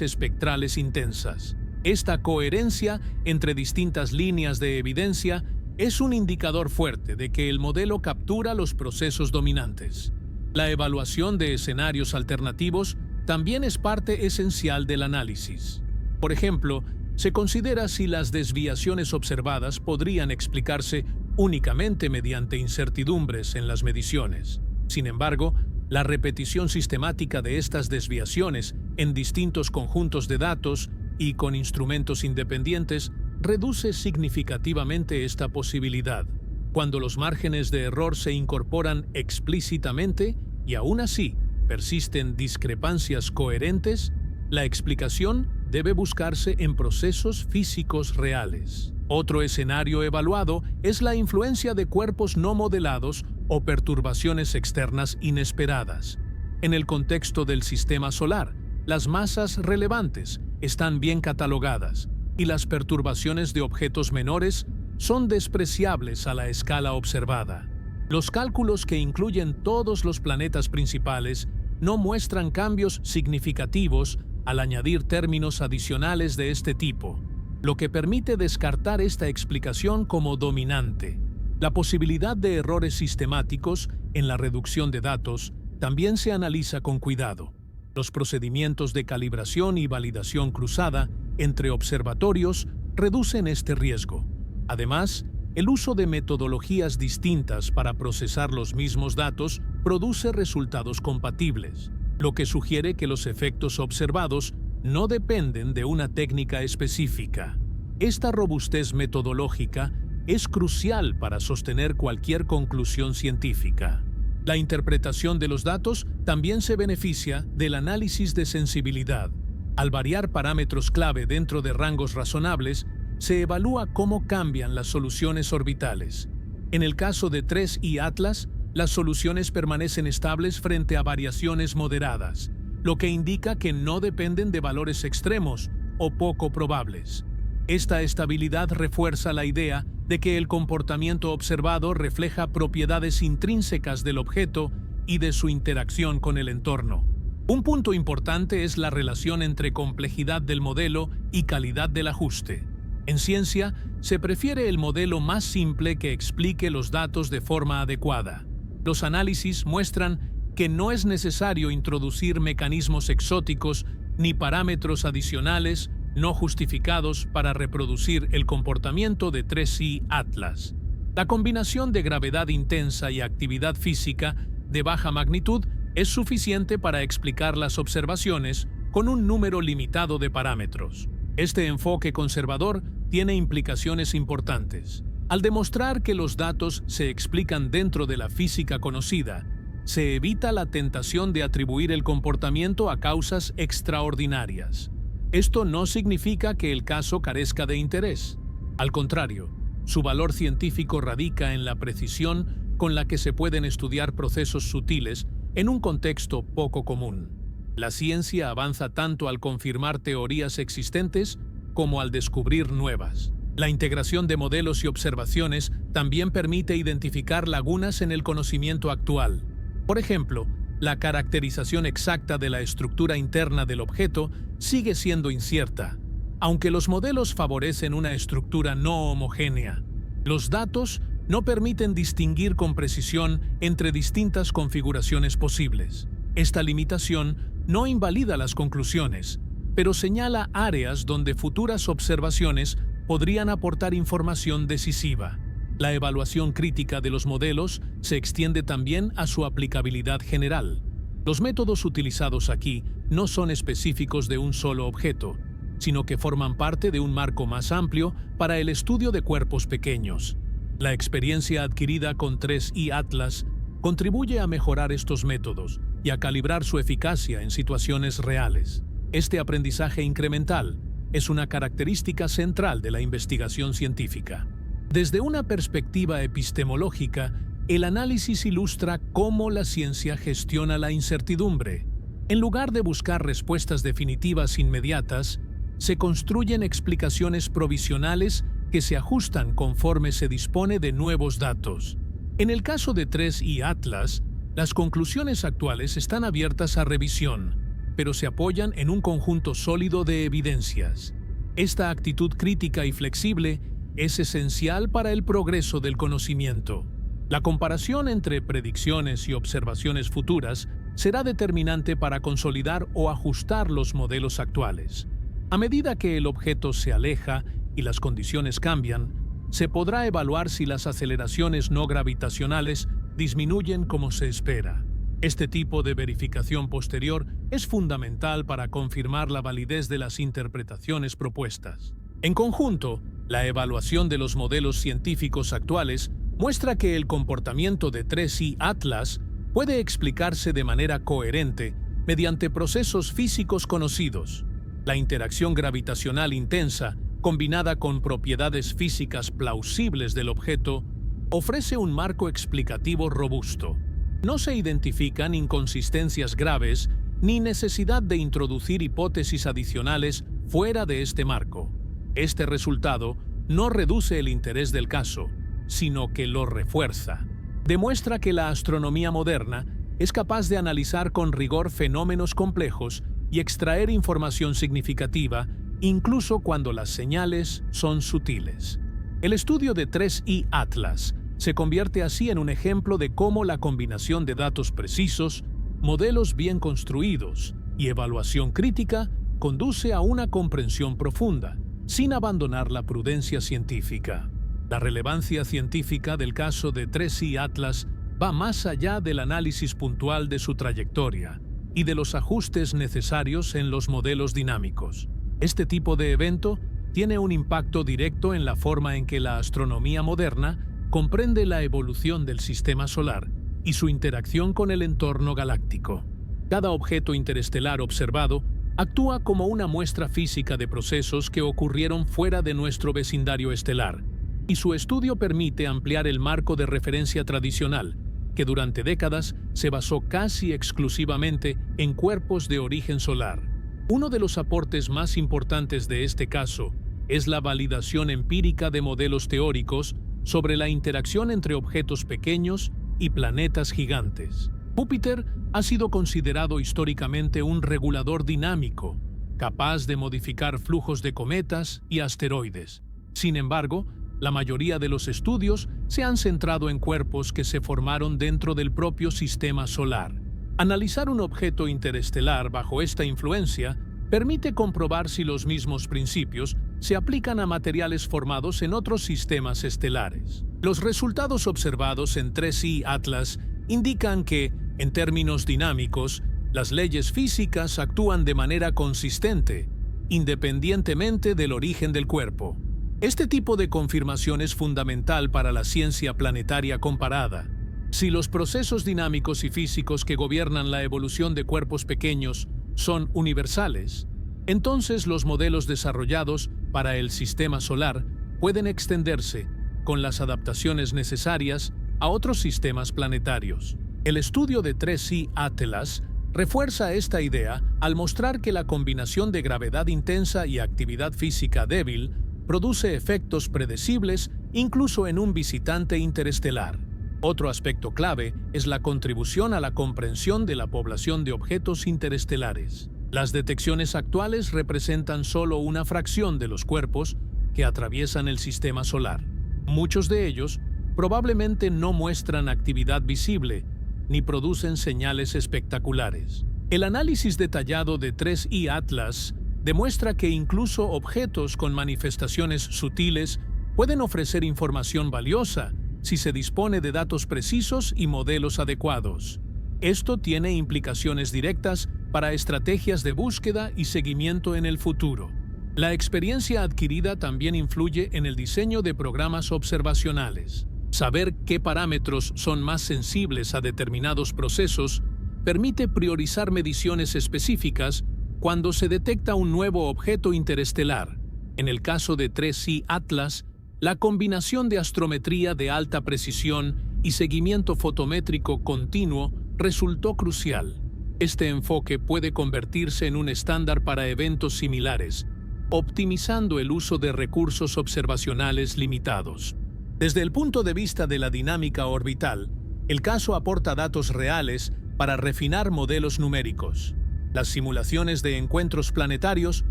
espectrales intensas. Esta coherencia entre distintas líneas de evidencia es un indicador fuerte de que el modelo captura los procesos dominantes. La evaluación de escenarios alternativos también es parte esencial del análisis. Por ejemplo, se considera si las desviaciones observadas podrían explicarse únicamente mediante incertidumbres en las mediciones. Sin embargo, la repetición sistemática de estas desviaciones en distintos conjuntos de datos y con instrumentos independientes reduce significativamente esta posibilidad. Cuando los márgenes de error se incorporan explícitamente y aún así persisten discrepancias coherentes, la explicación debe buscarse en procesos físicos reales. Otro escenario evaluado es la influencia de cuerpos no modelados o perturbaciones externas inesperadas. En el contexto del sistema solar, las masas relevantes están bien catalogadas y las perturbaciones de objetos menores son despreciables a la escala observada. Los cálculos que incluyen todos los planetas principales no muestran cambios significativos al añadir términos adicionales de este tipo, lo que permite descartar esta explicación como dominante. La posibilidad de errores sistemáticos en la reducción de datos también se analiza con cuidado. Los procedimientos de calibración y validación cruzada entre observatorios reducen este riesgo. Además, el uso de metodologías distintas para procesar los mismos datos produce resultados compatibles, lo que sugiere que los efectos observados no dependen de una técnica específica. Esta robustez metodológica es crucial para sostener cualquier conclusión científica. La interpretación de los datos también se beneficia del análisis de sensibilidad. Al variar parámetros clave dentro de rangos razonables, se evalúa cómo cambian las soluciones orbitales. En el caso de 3i Atlas, las soluciones permanecen estables frente a variaciones moderadas, lo que indica que no dependen de valores extremos o poco probables. Esta estabilidad refuerza la idea de que el comportamiento observado refleja propiedades intrínsecas del objeto y de su interacción con el entorno. Un punto importante es la relación entre complejidad del modelo y calidad del ajuste. En ciencia, se prefiere el modelo más simple que explique los datos de forma adecuada. Los análisis muestran que no es necesario introducir mecanismos exóticos ni parámetros adicionales no justificados para reproducir el comportamiento de 3i Atlas. La combinación de gravedad intensa y actividad física de baja magnitud es suficiente para explicar las observaciones con un número limitado de parámetros. Este enfoque conservador tiene implicaciones importantes. Al demostrar que los datos se explican dentro de la física conocida, se evita la tentación de atribuir el comportamiento a causas extraordinarias. Esto no significa que el caso carezca de interés. Al contrario, su valor científico radica en la precisión con la que se pueden estudiar procesos sutiles en un contexto poco común. La ciencia avanza tanto al confirmar teorías existentes como al descubrir nuevas. La integración de modelos y observaciones también permite identificar lagunas en el conocimiento actual. Por ejemplo, la caracterización exacta de la estructura interna del objeto sigue siendo incierta. Aunque los modelos favorecen una estructura no homogénea, los datos no permiten distinguir con precisión entre distintas configuraciones posibles. Esta limitación no invalida las conclusiones, pero señala áreas donde futuras observaciones podrían aportar información decisiva. La evaluación crítica de los modelos se extiende también a su aplicabilidad general. Los métodos utilizados aquí no son específicos de un solo objeto, sino que forman parte de un marco más amplio para el estudio de cuerpos pequeños. La experiencia adquirida con 3I Atlas contribuye a mejorar estos métodos y a calibrar su eficacia en situaciones reales. Este aprendizaje incremental es una característica central de la investigación científica. Desde una perspectiva epistemológica, el análisis ilustra cómo la ciencia gestiona la incertidumbre. En lugar de buscar respuestas definitivas inmediatas, se construyen explicaciones provisionales que se ajustan conforme se dispone de nuevos datos. En el caso de 3I Atlas, las conclusiones actuales están abiertas a revisión, pero se apoyan en un conjunto sólido de evidencias. Esta actitud crítica y flexible es esencial para el progreso del conocimiento. La comparación entre predicciones y observaciones futuras será determinante para consolidar o ajustar los modelos actuales. A medida que el objeto se aleja y las condiciones cambian, se podrá evaluar si las aceleraciones no gravitacionales disminuyen como se espera. Este tipo de verificación posterior es fundamental para confirmar la validez de las interpretaciones propuestas. En conjunto, la evaluación de los modelos científicos actuales muestra que el comportamiento de 3I Atlas puede explicarse de manera coherente mediante procesos físicos conocidos. La interacción gravitacional intensa, combinada con propiedades físicas plausibles del objeto, ofrece un marco explicativo robusto. No se identifican inconsistencias graves ni necesidad de introducir hipótesis adicionales fuera de este marco. Este resultado no reduce el interés del caso, sino que lo refuerza. Demuestra que la astronomía moderna es capaz de analizar con rigor fenómenos complejos y extraer información significativa, incluso cuando las señales son sutiles. El estudio de 3I Atlas se convierte así en un ejemplo de cómo la combinación de datos precisos, modelos bien construidos y evaluación crítica conduce a una comprensión profunda, sin abandonar la prudencia científica. La relevancia científica del caso de 3I Atlas va más allá del análisis puntual de su trayectoria y de los ajustes necesarios en los modelos dinámicos. Este tipo de evento tiene un impacto directo en la forma en que la astronomía moderna comprende la evolución del sistema solar y su interacción con el entorno galáctico. Cada objeto interestelar observado actúa como una muestra física de procesos que ocurrieron fuera de nuestro vecindario estelar, y su estudio permite ampliar el marco de referencia tradicional, que durante décadas se basó casi exclusivamente en cuerpos de origen solar. Uno de los aportes más importantes de este caso es la validación empírica de modelos teóricos sobre la interacción entre objetos pequeños y planetas gigantes. Júpiter ha sido considerado históricamente un regulador dinámico, capaz de modificar flujos de cometas y asteroides. Sin embargo, la mayoría de los estudios se han centrado en cuerpos que se formaron dentro del propio sistema solar. Analizar un objeto interestelar bajo esta influencia permite comprobar si los mismos principios se aplican a materiales formados en otros sistemas estelares. Los resultados observados en 3I Atlas indican que, en términos dinámicos, las leyes físicas actúan de manera consistente, independientemente del origen del cuerpo. Este tipo de confirmación es fundamental para la ciencia planetaria comparada. Si los procesos dinámicos y físicos que gobiernan la evolución de cuerpos pequeños son universales, entonces los modelos desarrollados para el sistema solar pueden extenderse, con las adaptaciones necesarias, a otros sistemas planetarios. El estudio de 3I Atlas refuerza esta idea al mostrar que la combinación de gravedad intensa y actividad física débil produce efectos predecibles incluso en un visitante interestelar. Otro aspecto clave es la contribución a la comprensión de la población de objetos interestelares. Las detecciones actuales representan solo una fracción de los cuerpos que atraviesan el sistema solar. Muchos de ellos probablemente no muestran actividad visible ni producen señales espectaculares. El análisis detallado de 3I Atlas demuestra que incluso objetos con manifestaciones sutiles pueden ofrecer información valiosa si se dispone de datos precisos y modelos adecuados. Esto tiene implicaciones directas para estrategias de búsqueda y seguimiento en el futuro. La experiencia adquirida también influye en el diseño de programas observacionales. Saber qué parámetros son más sensibles a determinados procesos permite priorizar mediciones específicas cuando se detecta un nuevo objeto interestelar. En el caso de 3I Atlas, la combinación de astrometría de alta precisión y seguimiento fotométrico continuo resultó crucial. Este enfoque puede convertirse en un estándar para eventos similares, optimizando el uso de recursos observacionales limitados. Desde el punto de vista de la dinámica orbital, el caso aporta datos reales para refinar modelos numéricos. Las simulaciones de encuentros planetarios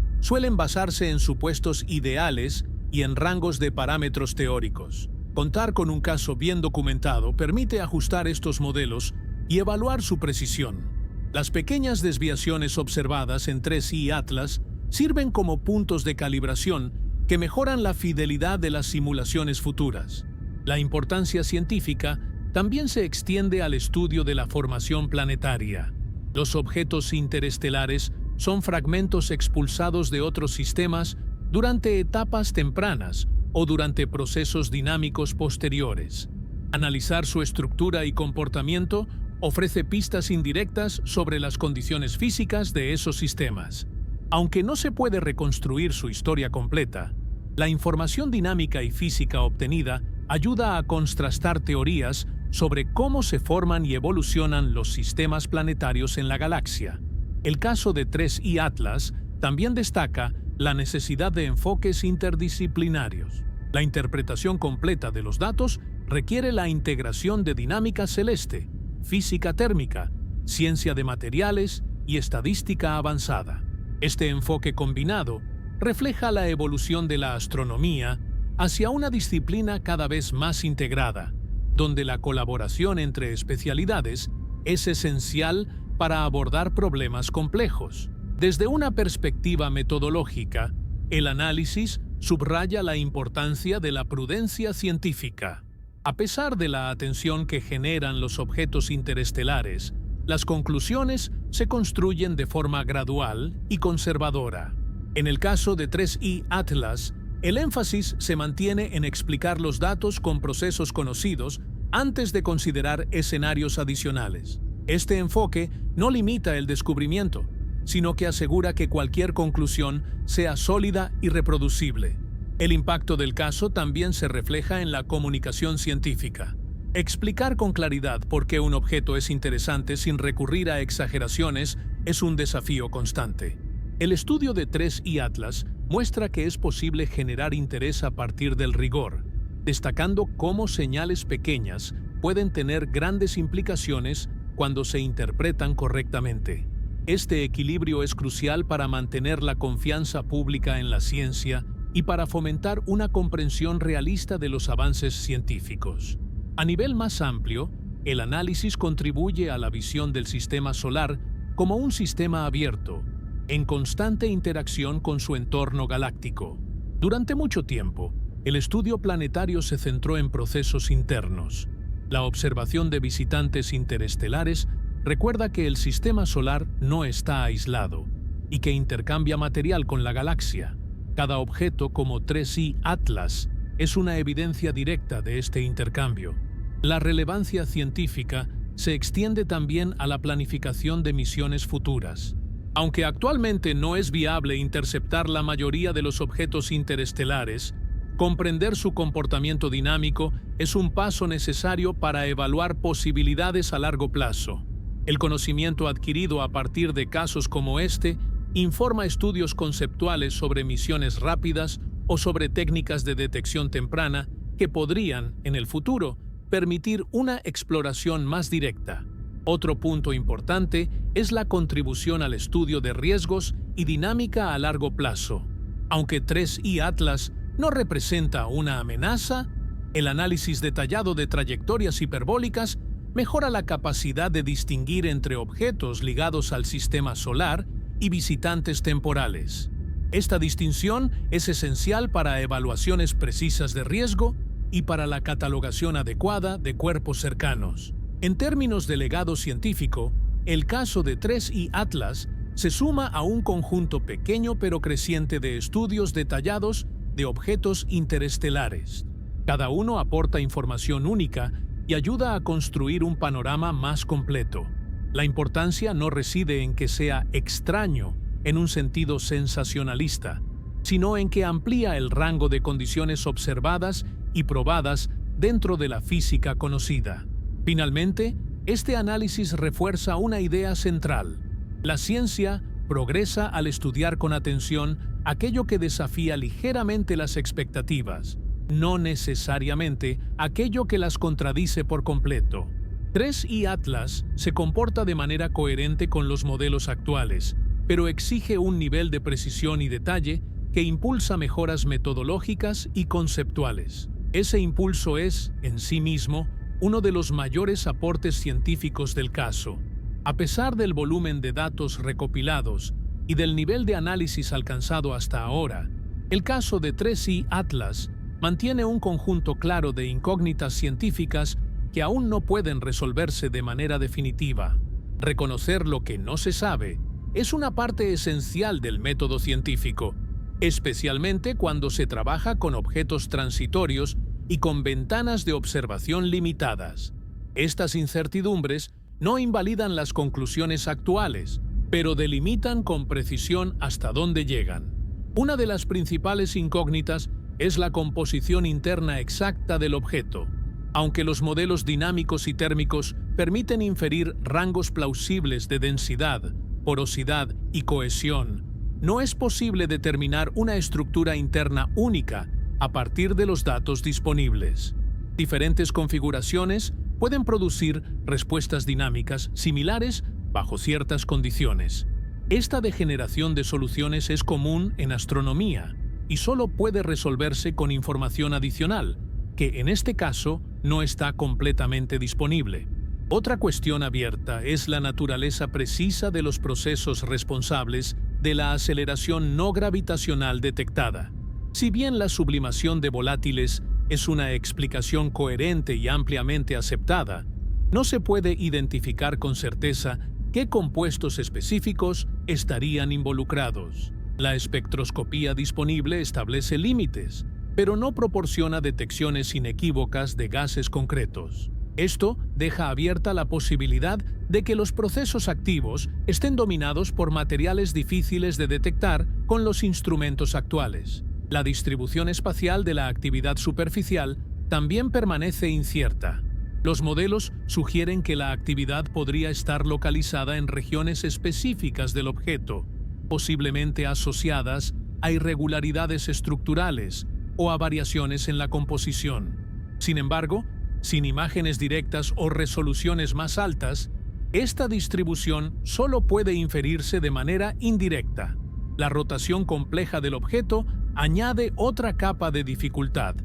suelen basarse en supuestos ideales y en rangos de parámetros teóricos. Contar con un caso bien documentado permite ajustar estos modelos y evaluar su precisión. Las pequeñas desviaciones observadas en 3I Atlas sirven como puntos de calibración que mejoran la fidelidad de las simulaciones futuras. La importancia científica también se extiende al estudio de la formación planetaria. Los objetos interestelares son fragmentos expulsados de otros sistemas durante etapas tempranas o durante procesos dinámicos posteriores. Analizar su estructura y comportamiento ofrece pistas indirectas sobre las condiciones físicas de esos sistemas. Aunque no se puede reconstruir su historia completa, la información dinámica y física obtenida ayuda a contrastar teorías sobre cómo se forman y evolucionan los sistemas planetarios en la galaxia. El caso de 3I Atlas también destaca la necesidad de enfoques interdisciplinarios. La interpretación completa de los datos requiere la integración de dinámica celeste, física térmica, ciencia de materiales y estadística avanzada. Este enfoque combinado refleja la evolución de la astronomía hacia una disciplina cada vez más integrada, donde la colaboración entre especialidades es esencial para abordar problemas complejos. Desde una perspectiva metodológica, el análisis subraya la importancia de la prudencia científica. A pesar de la atención que generan los objetos interestelares, las conclusiones se construyen de forma gradual y conservadora. En el caso de 3I Atlas, el énfasis se mantiene en explicar los datos con procesos conocidos antes de considerar escenarios adicionales. Este enfoque no limita el descubrimiento, sino que asegura que cualquier conclusión sea sólida y reproducible. El impacto del caso también se refleja en la comunicación científica. Explicar con claridad por qué un objeto es interesante sin recurrir a exageraciones es un desafío constante. El estudio de 3I Atlas muestra que es posible generar interés a partir del rigor, destacando cómo señales pequeñas pueden tener grandes implicaciones cuando se interpretan correctamente. Este equilibrio es crucial para mantener la confianza pública en la ciencia y para fomentar una comprensión realista de los avances científicos. A nivel más amplio, el análisis contribuye a la visión del sistema solar como un sistema abierto, en constante interacción con su entorno galáctico. Durante mucho tiempo, el estudio planetario se centró en procesos internos. La observación de visitantes interestelares recuerda que el sistema solar no está aislado y que intercambia material con la galaxia. Cada objeto, como 3I Atlas, es una evidencia directa de este intercambio. La relevancia científica se extiende también a la planificación de misiones futuras. Aunque actualmente no es viable interceptar la mayoría de los objetos interestelares, comprender su comportamiento dinámico es un paso necesario para evaluar posibilidades a largo plazo. El conocimiento adquirido a partir de casos como este informa estudios conceptuales sobre misiones rápidas o sobre técnicas de detección temprana que podrían, en el futuro, permitir una exploración más directa. Otro punto importante es la contribución al estudio de riesgos y dinámica a largo plazo. Aunque 3I Atlas no representa una amenaza, el análisis detallado de trayectorias hiperbólicas mejora la capacidad de distinguir entre objetos ligados al sistema solar y visitantes temporales. Esta distinción es esencial para evaluaciones precisas de riesgo y para la catalogación adecuada de cuerpos cercanos. En términos de legado científico, el caso de 3I Atlas se suma a un conjunto pequeño pero creciente de estudios detallados de objetos interestelares. Cada uno aporta información única y ayuda a construir un panorama más completo. La importancia no reside en que sea extraño en un sentido sensacionalista, sino en que amplía el rango de condiciones observadas y probadas dentro de la física conocida. Finalmente, este análisis refuerza una idea central. La ciencia progresa al estudiar con atención aquello que desafía ligeramente las expectativas, no necesariamente aquello que las contradice por completo. 3I Atlas se comporta de manera coherente con los modelos actuales, pero exige un nivel de precisión y detalle que impulsa mejoras metodológicas y conceptuales. Ese impulso es, en sí mismo, uno de los mayores aportes científicos del caso. A pesar del volumen de datos recopilados y del nivel de análisis alcanzado hasta ahora, el caso de 3I Atlas mantiene un conjunto claro de incógnitas científicas que aún no pueden resolverse de manera definitiva. Reconocer lo que no se sabe es una parte esencial del método científico, especialmente cuando se trabaja con objetos transitorios y con ventanas de observación limitadas. Estas incertidumbres no invalidan las conclusiones actuales, pero delimitan con precisión hasta dónde llegan. Una de las principales incógnitas es la composición interna exacta del objeto. Aunque los modelos dinámicos y térmicos permiten inferir rangos plausibles de densidad, porosidad y cohesión, no es posible determinar una estructura interna única a partir de los datos disponibles. Diferentes configuraciones pueden producir respuestas dinámicas similares bajo ciertas condiciones. Esta degeneración de soluciones es común en astronomía y solo puede resolverse con información adicional, que en este caso no está completamente disponible. Otra cuestión abierta es la naturaleza precisa de los procesos responsables de la aceleración no gravitacional detectada. Si bien la sublimación de volátiles es una explicación coherente y ampliamente aceptada, no se puede identificar con certeza qué compuestos específicos estarían involucrados. La espectroscopía disponible establece límites, pero no proporciona detecciones inequívocas de gases concretos. Esto deja abierta la posibilidad de que los procesos activos estén dominados por materiales difíciles de detectar con los instrumentos actuales. La distribución espacial de la actividad superficial también permanece incierta. Los modelos sugieren que la actividad podría estar localizada en regiones específicas del objeto, posiblemente asociadas a irregularidades estructurales o a variaciones en la composición. Sin embargo, sin imágenes directas o resoluciones más altas, esta distribución solo puede inferirse de manera indirecta. La rotación compleja del objeto añade otra capa de dificultad,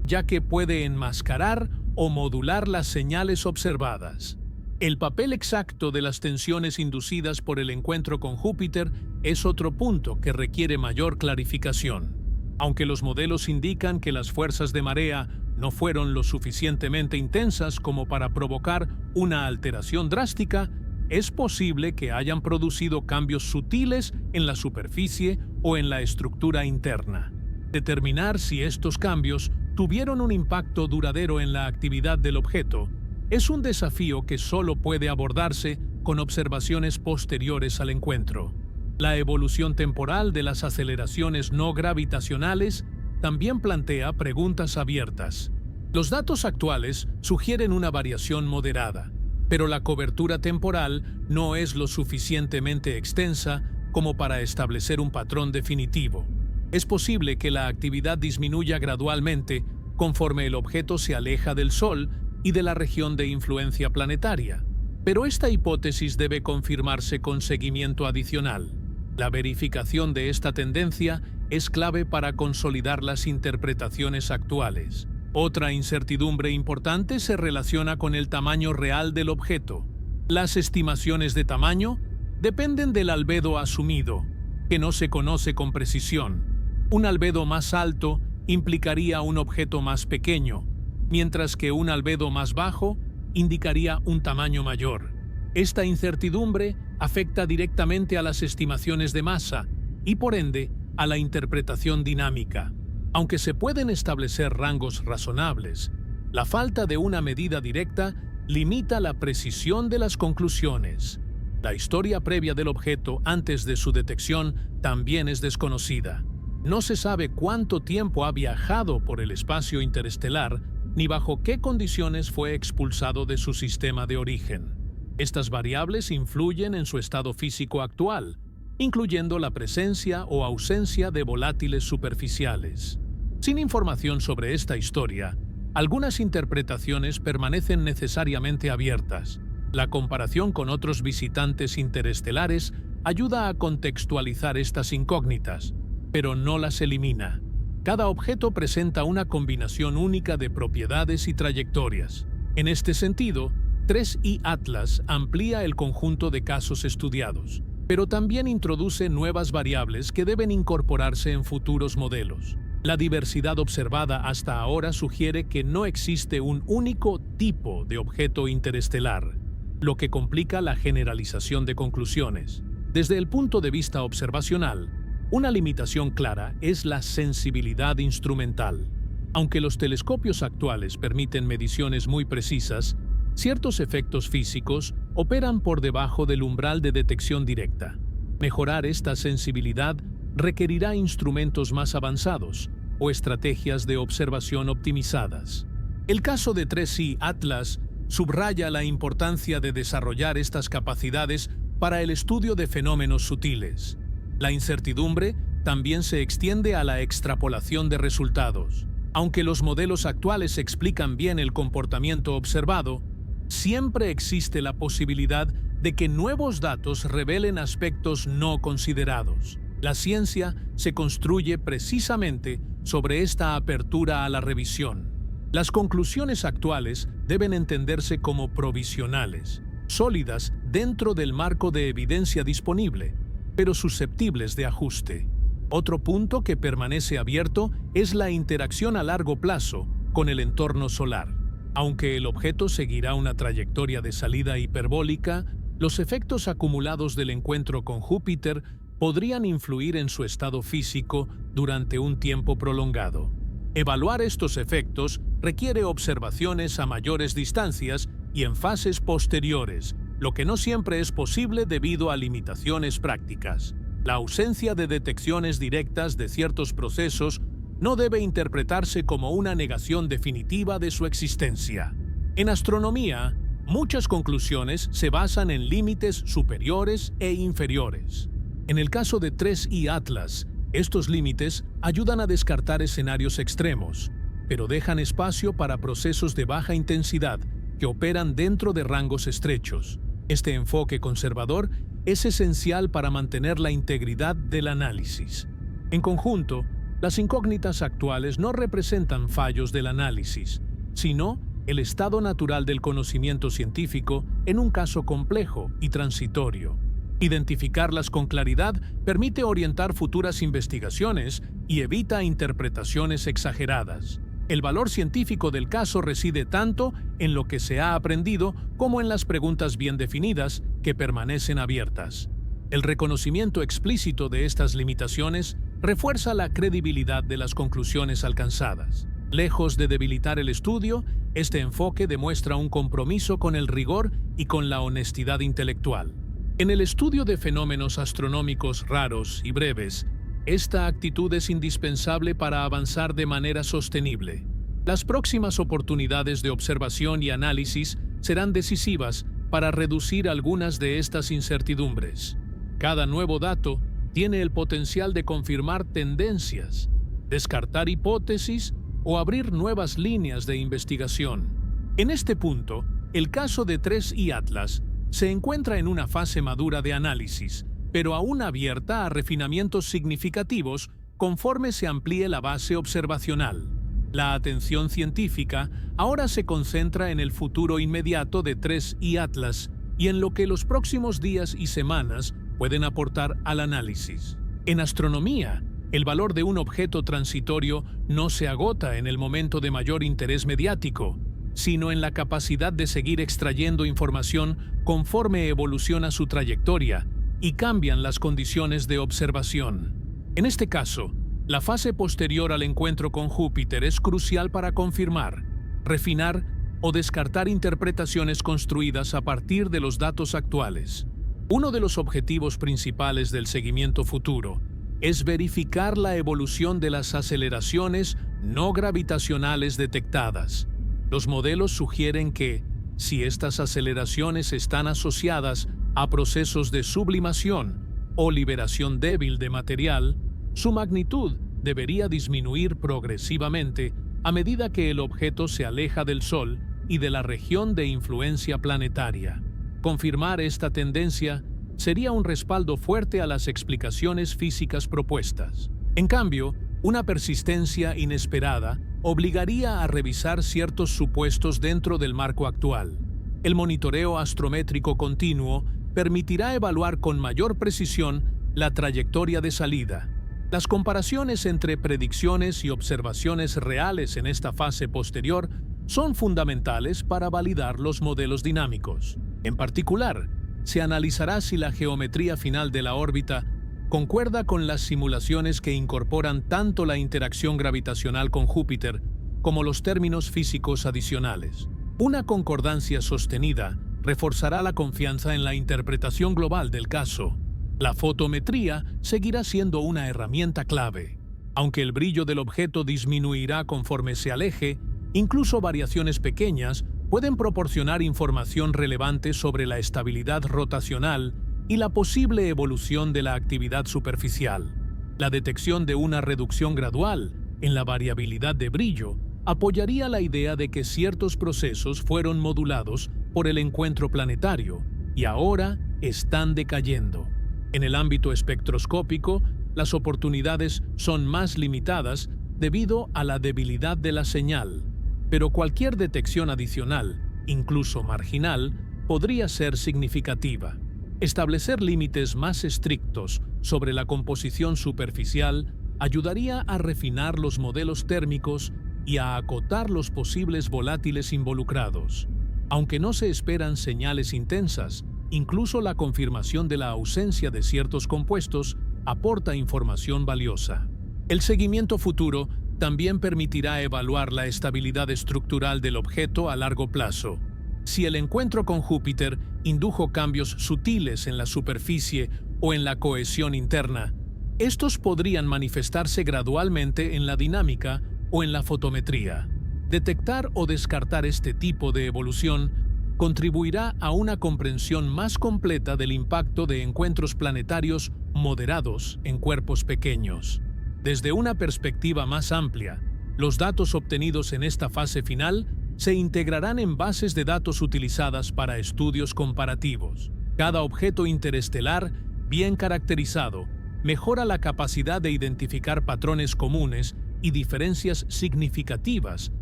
ya que puede enmascarar o modular las señales observadas. El papel exacto de las tensiones inducidas por el encuentro con Júpiter es otro punto que requiere mayor clarificación. Aunque los modelos indican que las fuerzas de marea no fueron lo suficientemente intensas como para provocar una alteración drástica, es posible que hayan producido cambios sutiles en la superficie o en la estructura interna. Determinar si estos cambios tuvieron un impacto duradero en la actividad del objeto es un desafío que solo puede abordarse con observaciones posteriores al encuentro. La evolución temporal de las aceleraciones no gravitacionales también plantea preguntas abiertas. Los datos actuales sugieren una variación moderada, pero la cobertura temporal no es lo suficientemente extensa como para establecer un patrón definitivo. Es posible que la actividad disminuya gradualmente conforme el objeto se aleja del Sol y de la región de influencia planetaria, pero esta hipótesis debe confirmarse con seguimiento adicional. La verificación de esta tendencia es clave para consolidar las interpretaciones actuales. Otra incertidumbre importante se relaciona con el tamaño real del objeto. Las estimaciones de tamaño dependen del albedo asumido, que no se conoce con precisión. Un albedo más alto implicaría un objeto más pequeño, mientras que un albedo más bajo indicaría un tamaño mayor. Esta incertidumbre afecta directamente a las estimaciones de masa y, por ende, a la interpretación dinámica. Aunque se pueden establecer rangos razonables, la falta de una medida directa limita la precisión de las conclusiones. La historia previa del objeto antes de su detección también es desconocida. No se sabe cuánto tiempo ha viajado por el espacio interestelar ni bajo qué condiciones fue expulsado de su sistema de origen. Estas variables influyen en su estado físico actual, incluyendo la presencia o ausencia de volátiles superficiales. Sin información sobre esta historia, algunas interpretaciones permanecen necesariamente abiertas. La comparación con otros visitantes interestelares ayuda a contextualizar estas incógnitas, pero no las elimina. Cada objeto presenta una combinación única de propiedades y trayectorias. En este sentido, 3I Atlas amplía el conjunto de casos estudiados, pero también introduce nuevas variables que deben incorporarse en futuros modelos. La diversidad observada hasta ahora sugiere que no existe un único tipo de objeto interestelar, lo que complica la generalización de conclusiones. Desde el punto de vista observacional, una limitación clara es la sensibilidad instrumental. Aunque los telescopios actuales permiten mediciones muy precisas, ciertos efectos físicos operan por debajo del umbral de detección directa. Mejorar esta sensibilidad requerirá instrumentos más avanzados o estrategias de observación optimizadas. El caso de 3I Atlas subraya la importancia de desarrollar estas capacidades para el estudio de fenómenos sutiles. La incertidumbre también se extiende a la extrapolación de resultados. Aunque los modelos actuales explican bien el comportamiento observado, siempre existe la posibilidad de que nuevos datos revelen aspectos no considerados. La ciencia se construye precisamente sobre esta apertura a la revisión. Las conclusiones actuales deben entenderse como provisionales, sólidas dentro del marco de evidencia disponible, pero susceptibles de ajuste. Otro punto que permanece abierto es la interacción a largo plazo con el entorno solar. Aunque el objeto seguirá una trayectoria de salida hiperbólica, los efectos acumulados del encuentro con Júpiter podrían influir en su estado físico durante un tiempo prolongado. Evaluar estos efectos requiere observaciones a mayores distancias y en fases posteriores, lo que no siempre es posible debido a limitaciones prácticas. La ausencia de detecciones directas de ciertos procesos no debe interpretarse como una negación definitiva de su existencia. En astronomía, muchas conclusiones se basan en límites superiores e inferiores. En el caso de 3I Atlas, estos límites ayudan a descartar escenarios extremos, pero dejan espacio para procesos de baja intensidad que operan dentro de rangos estrechos. Este enfoque conservador es esencial para mantener la integridad del análisis. En conjunto, las incógnitas actuales no representan fallos del análisis, sino el estado natural del conocimiento científico en un caso complejo y transitorio. Identificarlas con claridad permite orientar futuras investigaciones y evita interpretaciones exageradas. El valor científico del caso reside tanto en lo que se ha aprendido como en las preguntas bien definidas que permanecen abiertas. El reconocimiento explícito de estas limitaciones refuerza la credibilidad de las conclusiones alcanzadas. Lejos de debilitar el estudio, este enfoque demuestra un compromiso con el rigor y con la honestidad intelectual. En el estudio de fenómenos astronómicos raros y breves, esta actitud es indispensable para avanzar de manera sostenible. Las próximas oportunidades de observación y análisis serán decisivas para reducir algunas de estas incertidumbres. Cada nuevo dato tiene el potencial de confirmar tendencias, descartar hipótesis o abrir nuevas líneas de investigación. En este punto, el caso de 3I Atlas se encuentra en una fase madura de análisis, pero aún abierta a refinamientos significativos conforme se amplíe la base observacional. La atención científica ahora se concentra en el futuro inmediato de 3I Atlas y en lo que los próximos días y semanas pueden aportar al análisis. En astronomía, el valor de un objeto transitorio no se agota en el momento de mayor interés mediático, sino en la capacidad de seguir extrayendo información conforme evoluciona su trayectoria y cambian las condiciones de observación. En este caso, la fase posterior al encuentro con Júpiter es crucial para confirmar, refinar o descartar interpretaciones construidas a partir de los datos actuales. Uno de los objetivos principales del seguimiento futuro es verificar la evolución de las aceleraciones no gravitacionales detectadas. Los modelos sugieren que, si estas aceleraciones están asociadas a procesos de sublimación o liberación débil de material, su magnitud debería disminuir progresivamente a medida que el objeto se aleja del Sol y de la región de influencia planetaria. Confirmar esta tendencia sería un respaldo fuerte a las explicaciones físicas propuestas. En cambio, una persistencia inesperada obligaría a revisar ciertos supuestos dentro del marco actual. El monitoreo astrométrico continuo permitirá evaluar con mayor precisión la trayectoria de salida. Las comparaciones entre predicciones y observaciones reales en esta fase posterior son fundamentales para validar los modelos dinámicos. En particular, se analizará si la geometría final de la órbita concuerda con las simulaciones que incorporan tanto la interacción gravitacional con Júpiter como los términos físicos adicionales. Una concordancia sostenida reforzará la confianza en la interpretación global del caso. La fotometría seguirá siendo una herramienta clave. Aunque el brillo del objeto disminuirá conforme se aleje, incluso variaciones pequeñas pueden proporcionar información relevante sobre la estabilidad rotacional y la posible evolución de la actividad superficial. La detección de una reducción gradual en la variabilidad de brillo apoyaría la idea de que ciertos procesos fueron modulados por el encuentro planetario y ahora están decayendo. En el ámbito espectroscópico, las oportunidades son más limitadas debido a la debilidad de la señal, pero cualquier detección adicional, incluso marginal, podría ser significativa. Establecer límites más estrictos sobre la composición superficial ayudaría a refinar los modelos térmicos y a acotar los posibles volátiles involucrados. Aunque no se esperan señales intensas, incluso la confirmación de la ausencia de ciertos compuestos aporta información valiosa. El seguimiento futuro también permitirá evaluar la estabilidad estructural del objeto a largo plazo. Si el encuentro con Júpiter indujo cambios sutiles en la superficie o en la cohesión interna, estos podrían manifestarse gradualmente en la dinámica o en la fotometría. Detectar o descartar este tipo de evolución contribuirá a una comprensión más completa del impacto de encuentros planetarios moderados en cuerpos pequeños. Desde una perspectiva más amplia, los datos obtenidos en esta fase final se integrarán en bases de datos utilizadas para estudios comparativos. Cada objeto interestelar, bien caracterizado, mejora la capacidad de identificar patrones comunes y diferencias significativas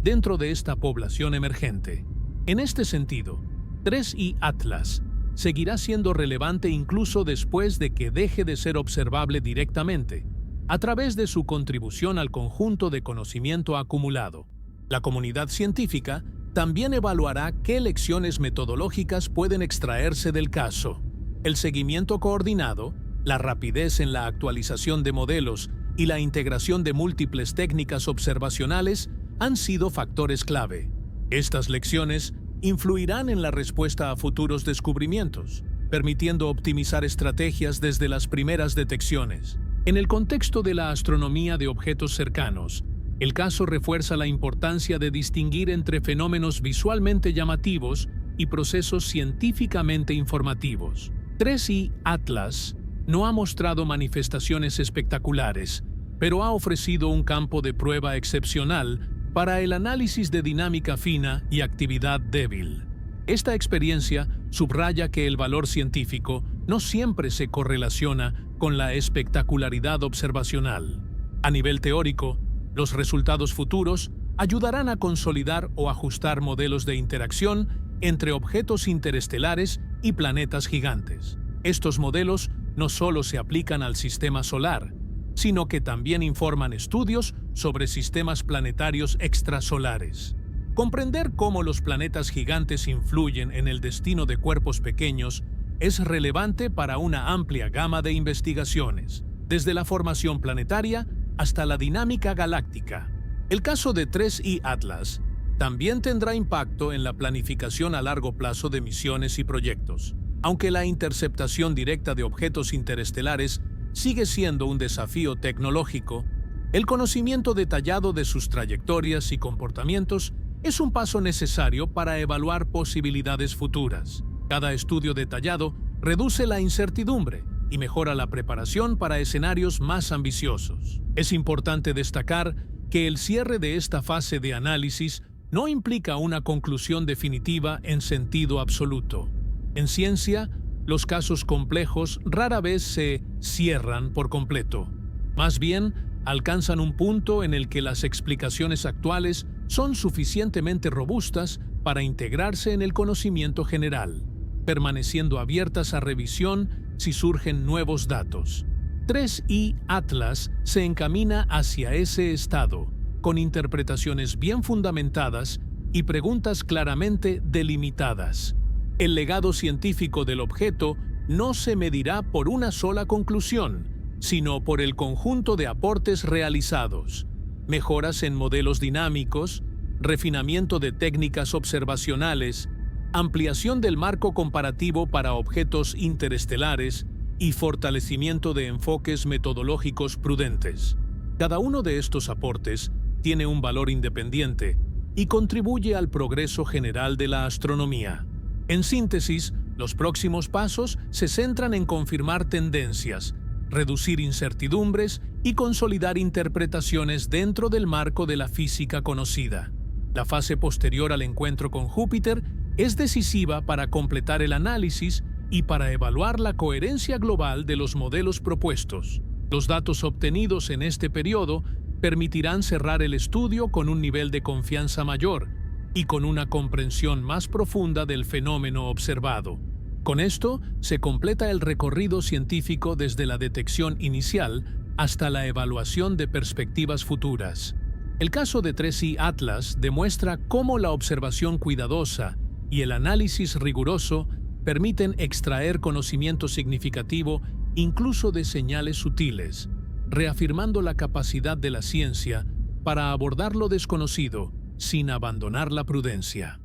dentro de esta población emergente. En este sentido, 3I Atlas seguirá siendo relevante incluso después de que deje de ser observable directamente, a través de su contribución al conjunto de conocimiento acumulado. La comunidad científica también evaluará qué lecciones metodológicas pueden extraerse del caso. El seguimiento coordinado, la rapidez en la actualización de modelos y la integración de múltiples técnicas observacionales han sido factores clave. Estas lecciones influirán en la respuesta a futuros descubrimientos, permitiendo optimizar estrategias desde las primeras detecciones. En el contexto de la astronomía de objetos cercanos, el caso refuerza la importancia de distinguir entre fenómenos visualmente llamativos y procesos científicamente informativos. 3I Atlas no ha mostrado manifestaciones espectaculares, pero ha ofrecido un campo de prueba excepcional para el análisis de dinámica fina y actividad débil. Esta experiencia subraya que el valor científico no siempre se correlaciona con la espectacularidad observacional. A nivel teórico, los resultados futuros ayudarán a consolidar o ajustar modelos de interacción entre objetos interestelares y planetas gigantes. Estos modelos no solo se aplican al sistema solar, sino que también informan estudios sobre sistemas planetarios extrasolares. Comprender cómo los planetas gigantes influyen en el destino de cuerpos pequeños es relevante para una amplia gama de investigaciones, desde la formación planetaria hasta la dinámica galáctica. El caso de 3I Atlas también tendrá impacto en la planificación a largo plazo de misiones y proyectos. Aunque la interceptación directa de objetos interestelares sigue siendo un desafío tecnológico, el conocimiento detallado de sus trayectorias y comportamientos es un paso necesario para evaluar posibilidades futuras. Cada estudio detallado reduce la incertidumbre y mejora la preparación para escenarios más ambiciosos. Es importante destacar que el cierre de esta fase de análisis no implica una conclusión definitiva en sentido absoluto. En ciencia, los casos complejos rara vez se cierran por completo. Más bien, alcanzan un punto en el que las explicaciones actuales son suficientemente robustas para integrarse en el conocimiento general, permaneciendo abiertas a revisión si surgen nuevos datos. 3I Atlas se encamina hacia ese estado, con interpretaciones bien fundamentadas y preguntas claramente delimitadas. El legado científico del objeto no se medirá por una sola conclusión, sino por el conjunto de aportes realizados, mejoras en modelos dinámicos, refinamiento de técnicas observacionales, ampliación del marco comparativo para objetos interestelares y fortalecimiento de enfoques metodológicos prudentes. Cada uno de estos aportes tiene un valor independiente y contribuye al progreso general de la astronomía. En síntesis, los próximos pasos se centran en confirmar tendencias, reducir incertidumbres y consolidar interpretaciones dentro del marco de la física conocida. La fase posterior al encuentro con Júpiter es decisiva para completar el análisis y para evaluar la coherencia global de los modelos propuestos. Los datos obtenidos en este periodo permitirán cerrar el estudio con un nivel de confianza mayor y con una comprensión más profunda del fenómeno observado. Con esto, se completa el recorrido científico desde la detección inicial hasta la evaluación de perspectivas futuras. El caso de 3I Atlas demuestra cómo la observación cuidadosa y el análisis riguroso permiten extraer conocimiento significativo incluso de señales sutiles, reafirmando la capacidad de la ciencia para abordar lo desconocido sin abandonar la prudencia.